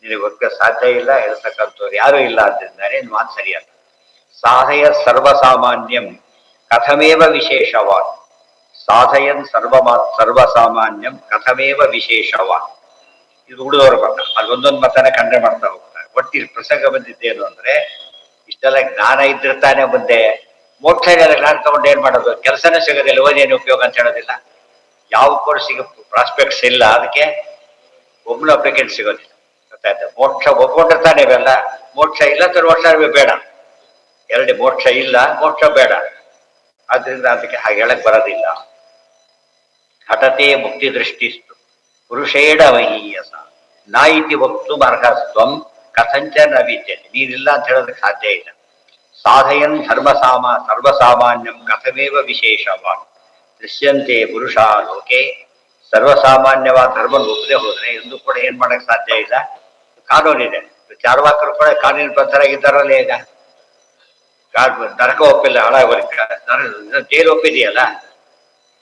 ನಿನಗೆ ಗೊತ್ತ ಸಾಧ್ಯ ಇಲ್ಲ, ಹೇಳ್ತಕ್ಕಂಥವ್ರು ಯಾರು ಇಲ್ಲ ಅಂತಿದ್ದಾರೆ. ಮಾತು ಸರಿಯಲ್ಲ. ಸಾಧಯ ಸರ್ವಸಾಮಾನ್ಯಂ ಕಥಮೇವ ವಿಶೇಷವಾನ್. ಸಾಧಯನ್ ಸರ್ವಸಾಮಾನ್ಯಂ ಕಥಮೇವ ವಿಶೇಷವಾನ್. ಇದು ಉಳಿದವರು ಮತ. ಅದೊಂದೊಂದು ಮತನ ಖಂಡನೆ ಮಾಡ್ತಾ ಹೋಗ್ತಾರೆ. ಒಟ್ಟಿಗೆ ಪ್ರಸಂಗ ಬಂದಿದ್ದೇನು ಅಂದ್ರೆ, ಇಷ್ಟೆಲ್ಲ ಜ್ಞಾನ ಇದ್ರೆ ತಾನೇ ಮುಂದೆ ಮೋಕ್ಷ. ಜ್ಞಾನ ತಗೊಂಡು ಏನ್ ಮಾಡೋದು? ಕೆಲಸನೇ ಸಿಗೋದಿಲ್ಲ, ಓದೇನು ಉಪಯೋಗ ಅಂತ ಹೇಳೋದಿಲ್ಲ. ಯಾವ ಕೋರ್ಸಿಗೆ ಪ್ರಾಸ್ಪೆಕ್ಟ್ಸ್ ಇಲ್ಲ, ಅದಕ್ಕೆ ಒಬ್ಬನ ಅಪ್ಲಿಕೆಂಟ್ ಸಿಗೋದಿಲ್ಲ. ಗೊತ್ತಾಯ್ತು? ಮೋಕ್ಷ ಒಪ್ಕೊಂಡಿರ್ತಾನೆ ಇವೆಲ್ಲ. ಮೋಕ್ಷ ಇಲ್ಲ ತರ ಮೋಕ್ಷ ಬೇಡ. ಎರಡು ಮೋಕ್ಷ ಇಲ್ಲ, ಮೋಕ್ಷ ಬೇಡ. ಆದ್ರಿಂದ ಅದಕ್ಕೆ ಹಾಗೆ ಹೇಳಕ್ ಬರೋದಿಲ್ಲ. ಹಠತೆ ಮುಕ್ತಿ ದೃಷ್ಟಿಸ್ತು ಪುರುಷೇಣ ಮಹೀಯಸ. ನಾ ಇತಿ ವಕ್ತು ಅರ್ಹಸ್ತ್ವಂ ಕಥಂಚನ ವಿದ್ಯತೆ, ನೀನಿಲ್ಲ ಅಂತ ಹೇಳೋದಕ್ಕೆ ಸಾಧ್ಯ ಇಲ್ಲ. ಸಾಧಯನ್ ಸರ್ವಸಾಮಾನ್ಯಂ ಕಥಮೇವ ವಿಶೇಷವಾನ್ ದೃಶ್ಯಂತೆ ಪುರುಷ ಲೋಕೆ. ಸರ್ವಸಾಮಾನ್ಯವಾದ ಧರ್ಮ ಒಪ್ಪದೆ ಹೋದ್ರೆ ಎಂದು ಕೂಡ ಏನ್ ಮಾಡಕ್ ಸಾಧ್ಯ ಇಲ್ಲ. ಕಾನೂನಿದೆ, ಚಾರ್ವಾಕರು ಕೂಡ ಕಾನೂನಿನ ಬದ್ಧರಾಗಿದ್ದಾರಲ್ಲ. ಈಗ ನರಕ ಒಪ್ಪಿಲ್ಲ, ಹಾಳಾಗೋಲಿಕ್ಕೆ ಜೈಲು ಒಪ್ಪಿದೆಯಲ್ಲ.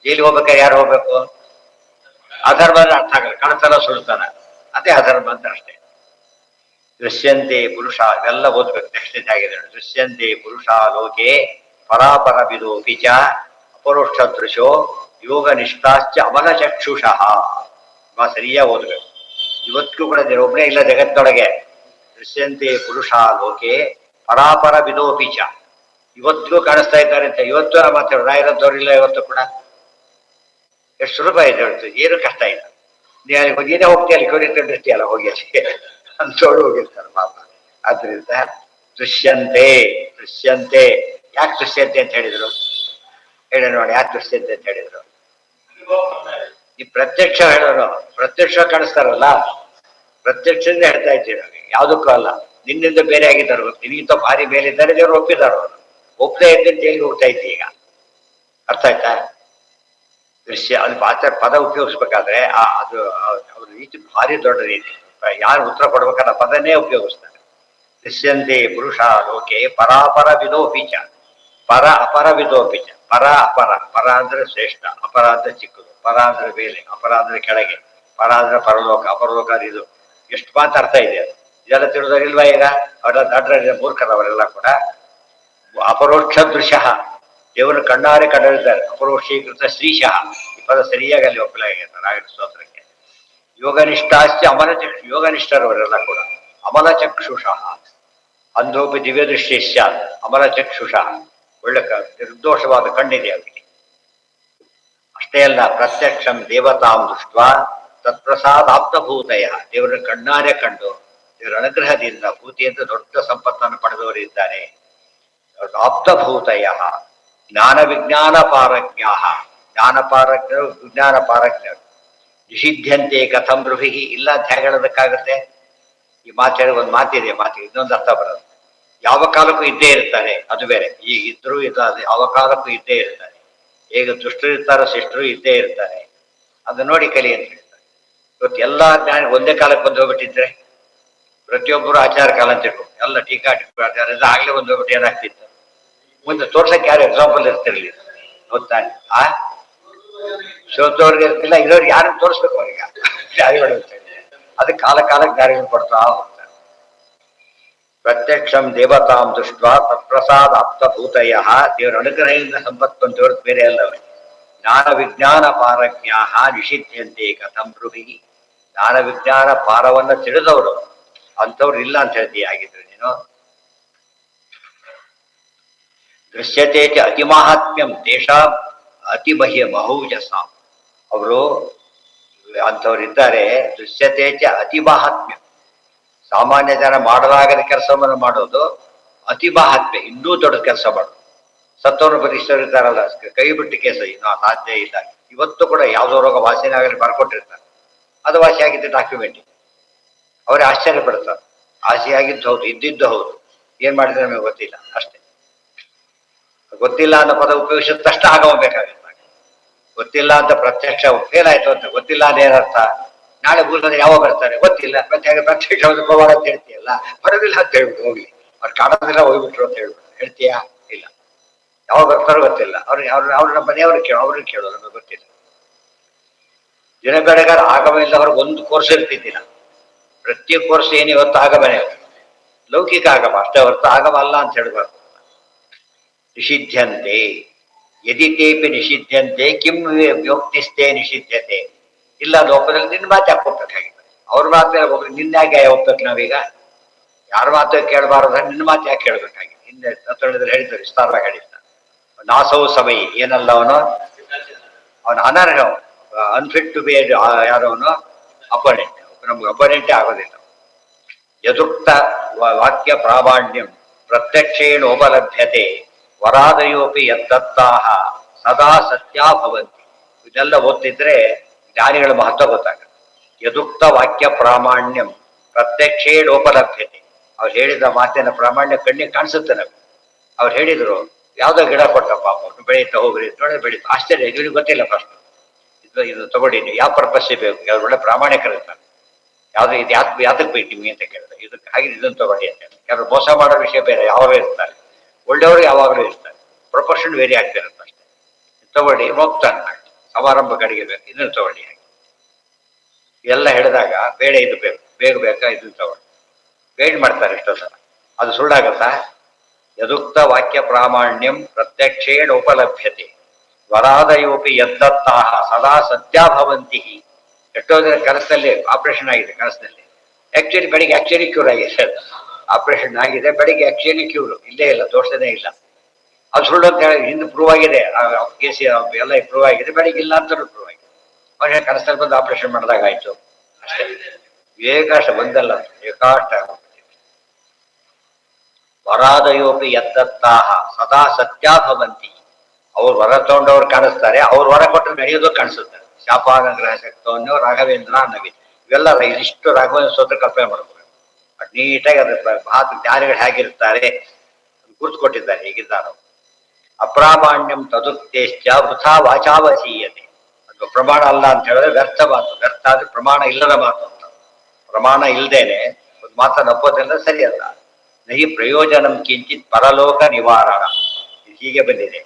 ಜೈಲಿಗೆ ಹೋಗ್ಬೇಕಾದ್ರೆ ಯಾರು ಹೋಗ್ಬೇಕು? ಅಧರ್ಮ ಅಂದ್ರೆ ಅರ್ಥ ಆಗಲ್ಲ, ಕಳ್ತನ ಸುಳ್ತಾನ, ಅದೇ ಅಧರ್ಮ ಅಂತ ಅಷ್ಟೇ. ದೃಶ್ಯಂತೆ ಪುರುಷ, ಇವೆಲ್ಲ ಓದ್ಬೇಕು. ನೆಕ್ಸ್ಟ್ ಆಗಿದೆ, ದೃಶ್ಯಂತೆ ಪುರುಷ ಲೋಕೆ ಪರಾಪರ ವಿದೋಪಿ ಚ ಅಪರೋಕ್ಷ ದೃಶೋ ಯೋಗ ನಿಷ್ಠಾಶ್ಚ ಅಮಲ ಚಕ್ಷುಷಃ. ಸರಿಯಾಗಿ ಓದ್ಬೇಕು. ಇವತ್ತಿಗೂ ಕೂಡ ಒಬ್ಬನೇ ಇಲ್ಲ ಜಗತ್ತೊಳಗೆ. ದೃಶ್ಯಂತೆ ಪುರುಷ ಲೋಕೆ ಪರಾಪರ ವಿದೋಪಿ ಚ, ಇವತ್ತಿಗೂ ಕಾಣಿಸ್ತಾ ಇದ್ದಾರೆ ಅಂತ. ಇವತ್ತು ಮಾತಾಡೋದು ರಾಯರದ್ದವ್ರಿಲ್ಲ ಇವತ್ತು ಕೂಡ. ಎಷ್ಟು ಸುಲಭ ಇದೆ ಹೇಳ್ತು, ಏನು ಕಷ್ಟ ಇಲ್ಲ. ನೀನೇ ಹೋಗ್ತೀಯ ಅಲ್ಲಿ ಕೋರಿರ್ತೀಯಲ್ಲ, ಹೋಗಿ ಅಷ್ಟೇ ಅಂತೋಡು ಹೋಗಿರ್ತಾರೆ ಪಾಪ. ಆದ್ರಿಂದ ದೃಶ್ಯಂತೆ ದೃಶ್ಯಂತೆ. ಯಾಕೆ ದೃಶ್ಯಂತೆ ಅಂತ ಹೇಳಿದ್ರು ಹೇಳಿ ನೋಡಿ, ಯಾಕೆ ದೃಶ್ಯಂತೆ ಅಂತ ಹೇಳಿದ್ರು? ಈ ಪ್ರತ್ಯಕ್ಷ ಹೇಳೋರು, ಪ್ರತ್ಯಕ್ಷ ಕಾಣಿಸ್ತಾರಲ್ಲ, ಪ್ರತ್ಯಕ್ಷದಿಂದ ಹೇಳ್ತಾ ಇದ್ದೀವಿ. ಯಾವುದಕ್ಕೂ ಅಲ್ಲ, ನಿನ್ನಿಂದ ಬೇರೆ ಆಗಿದ್ದಾರೆ, ನಿನಗಿಂತ ಭಾರಿ ಮೇಲೆ ಇದ್ದಾರೆ, ದೇವರು ಒಪ್ಪಿದ್ದಾರೆ. ಅವರು ಒಪ್ಪದೇ ಇದ್ದಂತ ಜೈಲಿಗೆ ಹೋಗ್ತಾ ಇದ್ದೆ. ಈಗ ಅರ್ಥ ಆಯ್ತಾ? ದೃಶ್ಯ ಅದು ಪದ ಉಪಯೋಗಿಸ್ಬೇಕಾದ್ರೆ ಅದು ಅವ್ರ ರೀತಿ ಭಾರಿ ದೊಡ್ಡ ರೀತಿ. ಯಾರು ಉತ್ತರ ಕೊಡ್ಬೇಕನ್ನ ಪದನೇ ಉಪಯೋಗಿಸ್ತಾರೆ. ದೃಶ್ಯಂತೆ ಪುರುಷ ಲೋಕೆ ಪರಾಪರ ವಿದೋಪಿಚ. ಪರ ಅಪರ ವಿದೋಪಿಚ. ಪರ ಅಪರ, ಪರ ಅಂದ್ರೆ ಶ್ರೇಷ್ಠ, ಅಪರ ಅಂದ್ರೆ ಚಿಕ್ಕದು, ಪರ ಅಂದ್ರೆ ಮೇಲೆ, ಅಪರ ಅಂದ್ರೆ ಕೆಳಗೆ, ಪರ ಅಂದ್ರೆ ಪರಲೋಕ, ಅಪರಲೋಕ. ಇದು ಎಷ್ಟು ಮಾತಾಡ್ತಾ ಇದೆ ಅದು. ಇದೆಲ್ಲ ತಿಳಿದವರಿಲ್ವಾ? ಈಗ ಅವರ ದಡ್ರ ಮೂರ್ಖರವರೆಲ್ಲ ಕೂಡ. ಅಪರೋಕ್ಷ ದೃಶ್ಯ, ದೇವರು ಕಣ್ಣಾರೆ ಕಂಡಿದ್ದಾರೆ. ಅಪರೋಕ್ಷೀಕೃತ ಶ್ರೀಶಃ, ಈ ಪದ ಸರಿಯಾಗಿ ಅಲ್ಲಿ ಒಪ್ಪಲಾಗಿದೆ ರಾಯರ ಸ್ತೋತ್ರಕ್ಕೆ. ಯೋಗನಿಷ್ಠಾಶ್ಚ ಅಮಲ ಚಕ್ಷು, ಯೋಗನಿಷ್ಠರವರೆಲ್ಲ ಕೂಡ ಅಮಲ ಚಕ್ಷುಷಃ. ಅಂಧೋಪಿ ದಿವ್ಯ ದೃಷ್ಟಿಶ್ಚ ಅಮಲ ಚಕ್ಷುಷಃ, ಒಳ್ಳೆ ನಿರ್ದೋಷವಾದ ಕಣ್ಣಿದೆ ಅವರಿಗೆ. ಅಷ್ಟೇ ಅಲ್ಲ, ಪ್ರತ್ಯಕ್ಷಂ ದೇವತಾಂ ದೃಷ್ಟ ತತ್ಪ್ರಸಾದಾಪ್ತಭೂತಯ, ದೇವರನ್ನು ಕಣ್ಣಾರೆ ಕಂಡು ದೇವರ ಅನುಗ್ರಹದಿಂದ ಭೂತಿ ಅಂತ ದೊಡ್ಡ ಸಂಪತ್ತನ್ನು ಪಡೆದವರಿದ್ದಾರೆ. ಆಪ್ತಭೂತಯ ಜ್ಞಾನ ವಿಜ್ಞಾನ ಪಾರಜ್ಞಾ, ಜ್ಞಾನ ಪಾರಜ್ಞರು, ವಿಜ್ಞಾನ ಪಾರಜ್ಞರು. ನಿಷಿದ್ಧಂತೆ ಕಥಂ ಋಭಿ, ಇಲ್ಲ ಅಂತ ಹೇಗೆ ಹೇಳೋದಕ್ಕಾಗುತ್ತೆ? ಈ ಮಾತಾಡಿ ಒಂದು ಮಾತಿದೆ, ಮಾತಿಗೆ ಇನ್ನೊಂದು ಅರ್ಥ ಬರೋದು. ಯಾವ ಕಾಲಕ್ಕೂ ಇದ್ದೇ ಇರ್ತಾರೆ, ಅದು ಬೇರೆ. ಈಗ ಇದ್ರೂ ಇದ್ದಾರೆ, ಯಾವ ಕಾಲಕ್ಕೂ ಇದ್ದೇ ಇರ್ತಾರೆ. ಹೇಗೆ ದುಷ್ಟರು ಇರ್ತಾರೋ ಶಿಷ್ಟರು ಇದ್ದೇ ಇರ್ತಾರೆ. ಅದು ನೋಡಿ ಕಲಿ ಅಂತ ಹೇಳ್ತಾರೆ. ಇವತ್ತು ಎಲ್ಲಾ ಜ್ಞಾನ ಒಂದೇ ಕಾಲಕ್ಕೆ ಬಂದು ಹೋಗ್ಬಿಟ್ಟಿದ್ರೆ, ಪ್ರತಿಯೊಬ್ಬರು ಆಚಾರ ಕಾಲ ಅಂತ ಇಟ್ಕೊಂಡು ಎಲ್ಲ ಟೀಕಾ ಟಿಪ್ಪು ಆಗ್ಲೇ ಒಂದು ಹೋಗ್ಬಿಟ್ಟು ಏನಾಗ್ತಿತ್ತು? ಮುಂದೆ ತೋರ್ಸಕ್ಕೆ ಯಾರು ಎಕ್ಸಾಂಪಲ್ ಇರ್ತಿರ್ಲಿಲ್ಲ, ಗೊತ್ತಾನೆ. ಶೋಧವ್ರಿಗೆ ಇರ್ತಿಲ್ಲ, ಇರೋರಿಗೆ ಯಾರನ್ನು ತೋರಿಸ್ಬೇಕು ಅವ್ರಿಗೆ ದಾರಿಗಳು. ಅದಕ್ಕೆ ಕಾಲ ಕಾಲಕ್ಕೆ ದಾರಿಗಳು ಕೊಡ್ತಾ ಹೋಗ್ತಾರೆ. ಪ್ರತ್ಯಕ್ಷಂ ದೇವತಾಂ ದೃಷ್ಟ ತತ್ಪ್ರಸಾದ ಆಪ್ತಭೂತಯ, ದೇವರ ಅನುಗ್ರಹದಿಂದ ಸಂಪತ್ತು ಅಂತವ್ರ ಬೇರೆ ಅಲ್ಲವೇ. ಜ್ಞಾನ ವಿಜ್ಞಾನ ಪಾರಜ್ಞಾ ನಿಷಿದ್ಧಂತೆ ಕಥಂ ಋಭಿ, ಜ್ಞಾನ ವಿಜ್ಞಾನ ಪಾರವನ್ನ ತಿಳಿದವರು ಅಂಥವ್ರು ಇಲ್ಲ ಅಂತ ಹೇಳ್ತೀಯ. ಆಗಿದ್ರು ನೀನು. ದೃಶ್ಯತೆ ಚ ಅತಿಮಾಹಾತ್ಮ್ಯಂ ತೇಷಾಂ ಅತಿಮಹ್ಯ ಮಹೌಜಸ, ಅವರು ಅಂಥವ್ರಿದ್ದಾರೆ. ದೃಶ್ಯತೆ ಚ ಅತಿಮಾಹಾತ್ಮ್ಯ, ಸಾಮಾನ್ಯ ಜನ ಮಾಡಲಾಗದ ಕೆಲಸವನ್ನು ಮಾಡೋದು. ಅತಿಮಾಹಾತ್ಮ್ಯ, ಇನ್ನೂ ದೊಡ್ಡ ಕೆಲಸ ಮಾಡೋದು. ಸತ್ತವನು ಬಲಿಷ್ಠರು ಇದ್ದಾರಲ್ಲ, ಕೈ ಬಿಟ್ಟು ಕೇಸ ಇನ್ನು ಸಾಧ್ಯ ಇಲ್ಲ. ಇವತ್ತು ಕೂಡ ಯಾವುದೋ ರೋಗ ವಾಸಿನ ಆಗಲಿ ಬರ್ಕೊಟ್ಟಿರ್ತಾರೆ, ಅದು ವಾಸಿಯಾಗಿದ್ದ ಡಾಕ್ಯುಮೆಂಟ್. ಅವರೇ ಆಶ್ಚರ್ಯ ಪಡ್ತಾರೆ. ಆಸೆಯಾಗಿದ್ದು ಹೌದು, ಇದ್ದಿದ್ದು ಹೌದು, ಏನ್ ಮಾಡಿದ್ರೆ ನಮಗೆ ಗೊತ್ತಿಲ್ಲ ಅಷ್ಟೇ. ಗೊತ್ತಿಲ್ಲ ಅಂತ ಪದ ಉಪಯೋಗಿಸಿದ ತಕ್ಷಣ ಆಗಬೇಕಾಗುತ್ತೆ. ಗೊತ್ತಿಲ್ಲ ಅಂತ ಪ್ರತ್ಯಕ್ಷ ಫೇಲ್ ಆಯ್ತು ಅಂತ ಗೊತ್ತಿಲ್ಲ ಅಂತ ಏನರ್ಥ? ನಾಳೆ ಭೂಲದಲ್ಲಿ ಯಾವ ಬರ್ತಾರೆ ಗೊತ್ತಿಲ್ಲ, ಪ್ರತ್ಯಕ್ಷ ಪ್ರಮಾಣ ಅಂತ ಹೇಳ್ತೀಯಲ್ಲ, ಬರೋದಿಲ್ಲ ಅಂತ ಹೇಳ್ಬಿಟ್ಟು ಹೋಗ್ಲಿ, ಅವ್ರು ಕಾಣೋದಿಲ್ಲ ಹೋಗ್ಬಿಟ್ರು ಅಂತ ಹೇಳ್ಬಿಟ್ಟು ಹೇಳ್ತೀಯಾ? ಇಲ್ಲ. ಯಾವ ಬರ್ತಾರೋ ಗೊತ್ತಿಲ್ಲ. ಅವ್ರನ್ನ ಮನೆಯವ್ರಿಗೆ ಅವ್ರಿಗೆ ಕೇಳೋದು, ನಮಗೆ ಗೊತ್ತಿಲ್ಲ. ದಿನ ಬೆಳಗಾರ ಆಗಮ ಇಲ್ಲ, ಅವ್ರಿಗೆ ಒಂದು ಕೋರ್ಸ್ ಇರ್ತಿದ್ದಿಲ್ಲ. ಪ್ರತಿ ಕೋರ್ಸ್ ಏನು ಇವತ್ತು ಆಗಮನೆ, ಲೌಕಿಕ ಆಗಮ ಅಷ್ಟೇ ಹೊರತು ಆಗಮ ಅಲ್ಲ ಅಂತ ಹೇಳ್ಬಾರ್ದು. ನಿಷಿದ್ಧಂತೆ ಯದಿ ತೇಪಿ ನಿಷಿದ್ಧಂತೆ ಕಿಂ ವ್ಯೋಕ್ತಿಸ್ಥೆ ನಿಷಿದ್ಧತೆ. ಇಲ್ಲ ಲೋಕದಲ್ಲಿ ನಿನ್ನ ಮಾತು ಯಾಕೆ ಒಪ್ಪಬೇಕಾಗಿದೆ? ಅವ್ರ ಮಾತು ಒಬ್ಬರು ನಿನ್ನಾಗೆ ಒಪ್ಪಬೇಕು. ನಾವೀಗ ಯಾರ ಮಾತು ಕೇಳಬಾರ್ದು, ನಿನ್ನ ಮಾತು ಯಾಕೆ ಕೇಳಬೇಕಾಗಿದೆ? ಹಿಂದೆ ತತ್ವದಲ್ಲಿ ಹೇಳಿದ್ರು, ವಿಸ್ತಾರವಾಗಿ ಹೇಳಿದ್ದ. ನಾಸವು ಸಮಯ ಏನಲ್ಲ, ಅವನು ಅನರ್ಹ, ಅನ್ಫಿಟ್ ಟು ಬಿ, ಯಾರವನು ಅಪೋನೆಂಟ್. ನಮ್ಗೆ ಅಪೋನೆಂಟೇ ಆಗೋದಿಲ್ಲ. ಯದುಕ್ತ ವಾಕ್ಯ ಪ್ರಾಮಾಣ್ಯಂ ಪ್ರತ್ಯಕ್ಷೇಣ ಉಪಲಭ್ಯತೆ ವರಾದಯೋಪಿ ಯತ್ತತ್ತಾಹ ಸದಾ ಸತ್ಯಾ ಭವಂತಿ. ಇದೆಲ್ಲ ಓದ್ತಿದ್ರೆ ಜ್ಞಾನಿಗಳ ಮಹತ್ವ ಗೊತ್ತಾಗುತ್ತೆ. ಯದುಕ್ತ ವಾಕ್ಯ ಪ್ರಾಮಾಣ್ಯಂ ಪ್ರತ್ಯಕ್ಷೇಣ ಉಪಲಭ್ಯತೆ, ಅವ್ರು ಹೇಳಿದ ಮಾತಿನ ಪ್ರಾಮಾಣ್ಯ ಕಣ್ಣಿಗೆ ಕಾಣಿಸುತ್ತೆ ನಮ್ಗೆ. ಅವ್ರು ಹೇಳಿದ್ರು ಯಾವ್ದೋ ಗಿಡ ಕೊಟ್ಟ ಪಾಪ ಅವ್ರು ಬೆಳೀತಾ ಹೋಗ್ರಿ ನೋಡಿದ್ರೆ ಬೆಳೀತಾ ಆಶ್ಚರ್ಯ, ಇವ್ರಿಗೆ ಗೊತ್ತಿಲ್ಲ ಫಸ್ಟ್ ಇದು ತಗೊಳ್ಳಿ ನೀವು ಯಾವ ಪರ್ಪಸ್ಸಿಗೆ ಬೇಕು, ಅವ್ರು ಒಳ್ಳೆ ಪ್ರಾಮಾಣಿಕರು ಇರ್ತಾರೆ. ಯಾವ್ದು ಇದು ಯಾತಕ್ಕೆ ಬೇಕು ನಿಮ್ಗೆ ಅಂತ ಕೇಳಿದ್ರೆ ಇದಕ್ಕೆ ಹಾಗೆ ಇದನ್ನು ತಗೊಳ್ಳಿ ಅಂತ ಹೇಳಿ. ಯಾರು ಮೋಸ ಮಾಡೋ ವಿಷಯ ಬೇರೆ ಯಾವಾಗಲೂ ಇರ್ತಾರೆ, ಒಳ್ಳೆಯವರು ಯಾವಾಗಲೂ ಇರ್ತಾರೆ, ಪ್ರೊಪೋರ್ಷನ್ ವೇರಿ ಆಗ್ತಿರುತ್ತೆ ಅಷ್ಟೇ. ತಗೊಳ್ಳಿ ಹೋಗ್ತಾನೆ ಸಮಾರಂಭ ಕಡೆಗೆ ಬೇಕು ಇದನ್ನು ತಗೊಳ್ಳಿ ಹಾಗೆ ಎಲ್ಲ ಹೇಳಿದಾಗ ಬೇಡ ಇದು ಬೇಕು ಬೇಗ ಬೇಕಾ ಇದನ್ನು ತಗೊಳ್ಳಿ ಗೈಡ್ ಮಾಡ್ತಾರೆ ಎಷ್ಟೋ ಸಲ. ಅದು ಸುಳ್ಳಾಗತ್ತಾ? ಯದುಕ್ತ ವಾಕ್ಯ ಪ್ರಾಮಾಣ್ಯಂ ಪ್ರತ್ಯಕ್ಷೇಣ ಉಪಲಭ್ಯತೆ ವರಾದಯೋಪಿ ಯದ್ದತ್ತಾಹ ಸದಾ ಸತ್ಯ ಭವಂತಿ. ಎಷ್ಟೋ ದಿನ ಕನಸಲ್ಲಿ ಆಪರೇಷನ್ ಆಗಿದೆ, ಕನಸಿನಲ್ಲಿ ಆಕ್ಚುಲಿ ಬೆಳಿಗ್ಗೆ ಆಕ್ಚುಲಿ ಕ್ಯೂರ್ ಆಗಿದೆ. ಆಪರೇಷನ್ ಆಗಿದೆ ಬೆಳಿಗ್ಗೆ ಆಕ್ಚುಲಿ ಕ್ಯೂರ್ ಇಲ್ಲೇ ಇಲ್ಲ, ದೋಷನೇ ಇಲ್ಲ. ಅದು ಸುಳ್ಳು ಅಂತ ಹೇಳಿ ಹಿಂದೆ ಪ್ರೂವ್ ಆಗಿದೆ, ಕೇಸಿ ಎಲ್ಲ ಪ್ರೂವ್ ಆಗಿದೆ, ಬೆಳಿಗ್ಗೆ ಇಲ್ಲ ಅಂತ ಪ್ರೂವ್ ಆಗಿದೆ. ಅವ್ರಿಗೆ ಕನಸಲ್ಲಿ ಬಂದು ಆಪರೇಷನ್ ಮಾಡಿದಾಗ ಆಯ್ತು ಅಷ್ಟೇ. ಏಕಾಶ ಬಂದಲ್ಲ, ಏಕಾಷ್ಟ ವರಾದಯೋಪಿ ಯದ್ದತ್ತಾಹ ಸದಾ ಸತ್ಯ ಭವಂತಿ. ಅವ್ರು ವರ ತಗೊಂಡವ್ರು ಕಾಣಿಸ್ತಾರೆ, ಅವ್ರು ವರ ಕೊಟ್ಟರೆ ನಡೆಯೋದು ಕಾಣಿಸುತ್ತೆ. ಶಾಪಾನುಗ್ರಹ ಶಕ್ತವನ್ನು ರಾಘವೇಂದ್ರ ಅನ್ನವಿ ಇವೆಲ್ಲ ಇದಿಷ್ಟು ರಾಘವೇಂದ್ರ ಸ್ತೋತ್ರ ಕಲ್ಪನೆ ಮಾಡ್ಬೇಕು. ಅದು ನೀಟಾಗಿ ಅದ್ರ ಮಹಾತ್ಮ ಜ್ಞಾನಿಗಳು ಹೇಗಿರ್ತಾರೆ ಗುರ್ತು ಕೊಟ್ಟಿದ್ದಾರೆ, ಹೇಗಿದ್ದಾರೆ. ಅಪ್ರಾಮಾಣ್ಯಂ ತದುಕ್ತೇಶ್ಚ ವೃಥಾ ವಾಚಾವಸೀಯತೆ. ಅದು ಪ್ರಮಾಣ ಅಲ್ಲ ಅಂತ ಹೇಳಿದ್ರೆ ವ್ಯರ್ಥ ಮಾತು. ವ್ಯರ್ಥ ಆದ್ರೆ ಪ್ರಮಾಣ ಇಲ್ಲದ ಮಾತು ಅಂತ. ಪ್ರಮಾಣ ಇಲ್ಲದೇನೆ ಒಂದು ಮಾತನ್ನು ಒಪ್ಪೋದ್ರಿಂದ ಸರಿಯಲ್ಲ. ನಹಿ ಪ್ರಯೋಜನಂ ಕಿಂಚಿತ್ ಪರಲೋಕ ನಿವಾರಣ, ಹೀಗೆ ಬಂದಿದೆ.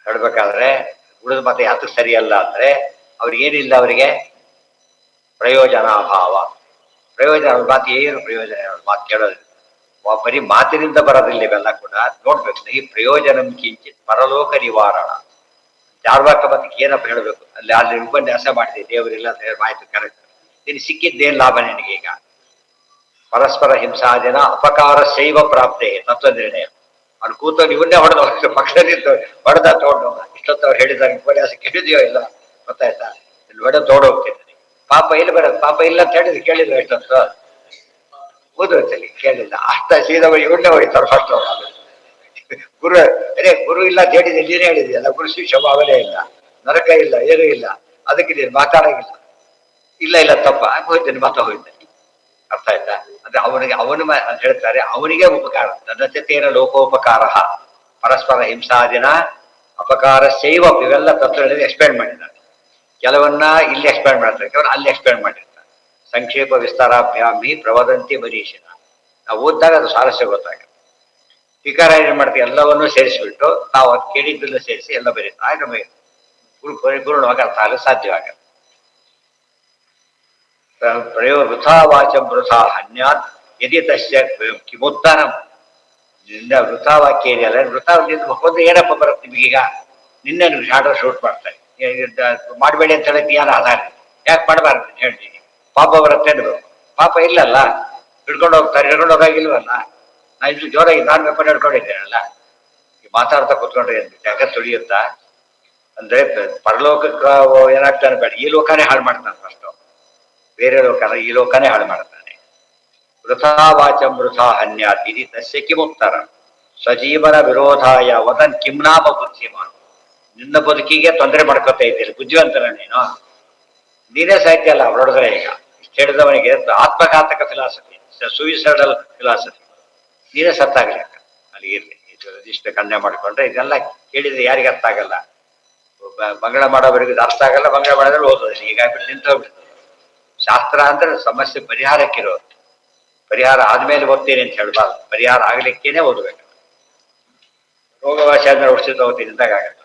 ಹೇಳ್ಬೇಕಾದ್ರೆ ಉಳಿದ ಮತ ಯಾತಕ್ಕೆ ಸರಿಯಲ್ಲ ಅಂದ್ರೆ ಅವ್ರಿಗೇನಿಲ್ಲ, ಅವರಿಗೆ ಪ್ರಯೋಜನಾಭಾವ. ಪ್ರಯೋಜನ ಅವ್ರ ಮಾತು ಏನು ಪ್ರಯೋಜನ, ಅವ್ರ ಮಾತು ಕೇಳೋದಿಲ್ಲ. ಬರೀ ಮಾತಿನಿಂದ ಬರೋದಿಲ್ಲ ಇವೆಲ್ಲ ಕೂಡ ನೋಡ್ಬೇಕು. ಈ ಪ್ರಯೋಜನಂ ಕಿಂಚಿತ್ ಪರಲೋಕ ನಿವಾರಣ. ಚಾರ್ವಾಕ ಮತಕ್ಕೆ ಏನಪ್ಪ ಹೇಳಬೇಕು, ಅಲ್ಲಿ ಉಪನ್ಯಾಸ ಮಾಡಿದೆ ದೇವರಿಲ್ಲ ಅಂತ ಹೇಳಿ ಮಾಹಿತಿ ಕರೆಕ್ಟ್. ನಿನ್ ಸಿಕ್ಕಿದ್ದೇನು ಲಾಭ ನಿನಗೆ? ಈಗ ಪರಸ್ಪರ ಹಿಂಸಾದಿನ ಅಪಕಾರ ಶೈವ ಪ್ರಾಪ್ತೆ ತತ್ವ ನಿರ್ಣಯ. ಅವ್ನು ಕೂತವ್ರು ಇವನ್ನೇ ಹೊಡೆದ ಪಕ್ಷದಿಂದ ಹೊಡೆದ ತಗೊಂಡು ಇಷ್ಟೊತ್ತು ಅವ್ರು ಹೇಳಿದ್ದಾರೆ ಉಪನ್ಯಾಸ ಕೇಳಿದೆಯೋ ಇಲ್ಲ ಗೊತ್ತಾಯ್ತಾ? ಇಲ್ಲಿ ಹೊಡೆ ತೋಡೋಗ್ತಿದ್ದೀನಿ. ಪಾಪ ಇಲ್ಲಿ ಬರೋದು, ಪಾಪ ಇಲ್ಲ ಅಂತ ಹೇಳಿದ್ರೆ ಕೇಳಿದ್ರು ಎಷ್ಟೊತ್ತು ಓದೋತ್ತಲ್ಲಿ ಕೇಳಿಲ್ಲ. ಅಷ್ಟ ಸೀದಾ ಇವನ್ನೇ ಹೊಡಿತಾರೆ ಫಸ್ಟ್. ಗುರು ಅದೇ ಗುರು ಇಲ್ಲ ಅಂತ ಹೇಳಿದೆ, ನೀನೇ ಹೇಳಿದೆಯಲ್ಲ, ಗುರು ಶಿಷ್ಯ ಭಾವನೆ ಇಲ್ಲ, ನರಕ ಇಲ್ಲ, ಏನೂ ಇಲ್ಲ, ಅದಕ್ಕೆ ನೀನು ಮಾತಾಡೋಂಗಿಲ್ಲ. ಇಲ್ಲ ಇಲ್ಲ ತಪ್ಪ ಹೋಯ್ತೇನೆ, ಮಾತಾ ಹೋಯ್ತೇನೆ. ಅರ್ಥ ಆಯ್ತಾ? ಅಂದ್ರೆ ಅವನು ಅಂತ ಹೇಳ್ತಾರೆ, ಅವನಿಗೆ ಉಪಕಾರ. ನದಚತೇನ ಲೋಕೋಪಕಾರ ಪರಸ್ಪರ ಹಿಂಸಾದಿನ ಅಪಕಾರ ಶೈವ. ಇವೆಲ್ಲ ತತ್ವಗಳಲ್ಲಿ ಎಕ್ಸ್ಪ್ಲೇನ್ ಮಾಡಿದ್ದಾರೆ. ಕೆಲವನ್ನ ಇಲ್ಲಿ ಎಕ್ಸ್ಪ್ಲೇನ್ ಮಾಡ್ತಾರೆ, ಕೆಲವರು ಅಲ್ಲಿ ಎಕ್ಸ್ಪ್ಲೇನ್ ಮಾಡಿರ್ತಾರೆ. ಸಂಕ್ಷೇಪ ವಿಸ್ತಾರಾಭ್ಯಾಮಿ ಪ್ರವದಂತಿ ಮರೀಷಿನ. ನಾವು ಓದಿದಾಗ ಅದು ಸ್ವಾರಸ್ಯ ಗೊತ್ತಾಗುತ್ತೆ. ಟೀಕಾರ ಏನ್ ಮಾಡ್ತೀವಿ, ಎಲ್ಲವನ್ನೂ ಸೇರಿಸ್ಬಿಟ್ಟು ನಾವು ಅದು ಕೇಳಿದ್ದನ್ನು ಸೇರಿಸಿ ಎಲ್ಲ ಬರೀತಾರೆ. ಆಗ ನಮಗೆ ಪರಿಪೂರ್ಣವಾಗಿ ಅರ್ಥ ಆಗಲು ಸಾಧ್ಯವಾಗಲ್ಲ. ವೃಥಾ ವಾಚಂ ವೃಥಾ ಹನ್ಯಾತ್ ಯದಿ ತಸ್ಯ ಕಿಮುತ್ತರಂ. ವೃಥಾ ವಾಕ್ಯ ಇದೆಯಲ್ಲ, ವೃಥಾ ಒಂದು ಏನಪ್ಪ ಬರುತ್ತೆ ನಿಮಗೀಗ? ನಿನ್ನೆ ಶಾರ್ಟರ್ ಶೂಟ್ ಮಾಡ್ತಾರೆ, ಮಾಡಬೇಡಿ ಅಂತ ಹೇಳಕ್ಕೆ ಯಾರು ಆಧಾರ? ಯಾಕೆ ಮಾಡಬಾರ್ದು ಹೇಳ್ತೀನಿ? ಪಾಪ ಬರುತ್ತೆ ಅನ್ಬೇಕು. ಪಾಪ ಇಲ್ಲಲ್ಲ, ಹಿಡ್ಕೊಂಡು ಹೋಗ್ತಾರೆ, ಹಿಡ್ಕೊಂಡು ಹೋಗಾಗಿಲ್ವಲ್ಲ. ನಾ ಇಷ್ಟು ಜೋರಾಗಿ ನಾನು ವೆಪನ್ ಹಿಡ್ಕೊಂಡಿದ್ದೇನಲ್ಲ, ಮಾತಾಡ್ತಾ ಕೂತ್ಕೊಂಡ್ರೆ ಜಗತ್ ತುಳಿಯುತ್ತಾ? ಅಂದ್ರೆ ಪರಲೋಕಕ್ಕೆ ಏನಾಗ್ತಾನೆ ಬೇಡ, ಈ ಲೋಕನೇ ಹಾಳು ಮಾಡ್ತಾನೆ ಫಸ್ಟ್. ಬೇರೆ ಲೋಕನ ಈ ಲೋಕನೇ ಹಾಳು ಮಾಡ್ತಾನೆ. ವೃಥಾ ವಾಚಂ ವೃಥಾ ಹನ್ಯಾತ್ ಇದಿ ತಸ್ಯ ಕಿಮುತ್ತರ. ಸ್ವಜೀವನ ವಿರೋಧಾಯ ವದನ್ ಕಿಮ್ನಾಮ ಬುದ್ಧಿಮಾನ್. ನಿನ್ನ ಬದುಕಿಗೆ ತೊಂದರೆ ಮಾಡ್ಕೊತಾ ಇದ್ದೀರಿ, ಬುದ್ಧಿವಂತರ ನೀನೇ ಸಾಹಿತ್ಯ ಅಲ್ಲ ಹೊರಡಿದ್ರೆ. ಈಗ ಇಷ್ಟು ಹೇಳಿದವನಿಗೆ ಆತ್ಮಘಾತಕ ಫಿಲಾಸಫಿ, ಸೂಯಿಸೈಡಲ್ ಫಿಲಾಸಫಿ, ನೀನೇ ಸತ್ತಾಗ್ಲಿ ಅಲ್ಲಿ ಇರ್ಲಿ. ಇಷ್ಟು ಕನ್ಯೆ ಮಾಡ್ಕೊಂಡ್ರೆ ಇದೆಲ್ಲ ಕೇಳಿದ್ರೆ ಯಾರಿಗೆ ಅರ್ಥ ಆಗಲ್ಲ. ಮಂಗಳ ಮಾಡೋವರೆಗೂ ಅರ್ಥ ಆಗಲ್ಲ, ಮಂಗಳ ಮಾಡಿದ್ರೆ ಓದೋದಿಲ್ಲ. ಹೀಗಾಗ್ಬಿಟ್ಟು ನಿಂತೋಗ್ಬಿಡ್ತದೆ. ಶಾಸ್ತ್ರ ಅಂದ್ರೆ ಸಮಸ್ಯೆ ಪರಿಹಾರಕ್ಕಿರೋದು. ಪರಿಹಾರ ಆದ್ಮೇಲೆ ಓದ್ತೀನಿ ಅಂತ ಹೇಳ್ಬಾರ್ದು, ಪರಿಹಾರ ಆಗ್ಲಿಕ್ಕೇನೆ ಓದ್ಬೇಕು. ರೋಗವಾಸಿ ಆದ್ಮೇಲೆ ಔಷಧಿ ತಗೋತೀನಿ ಅಂದಾಗ ಆಗಲ್ಲ.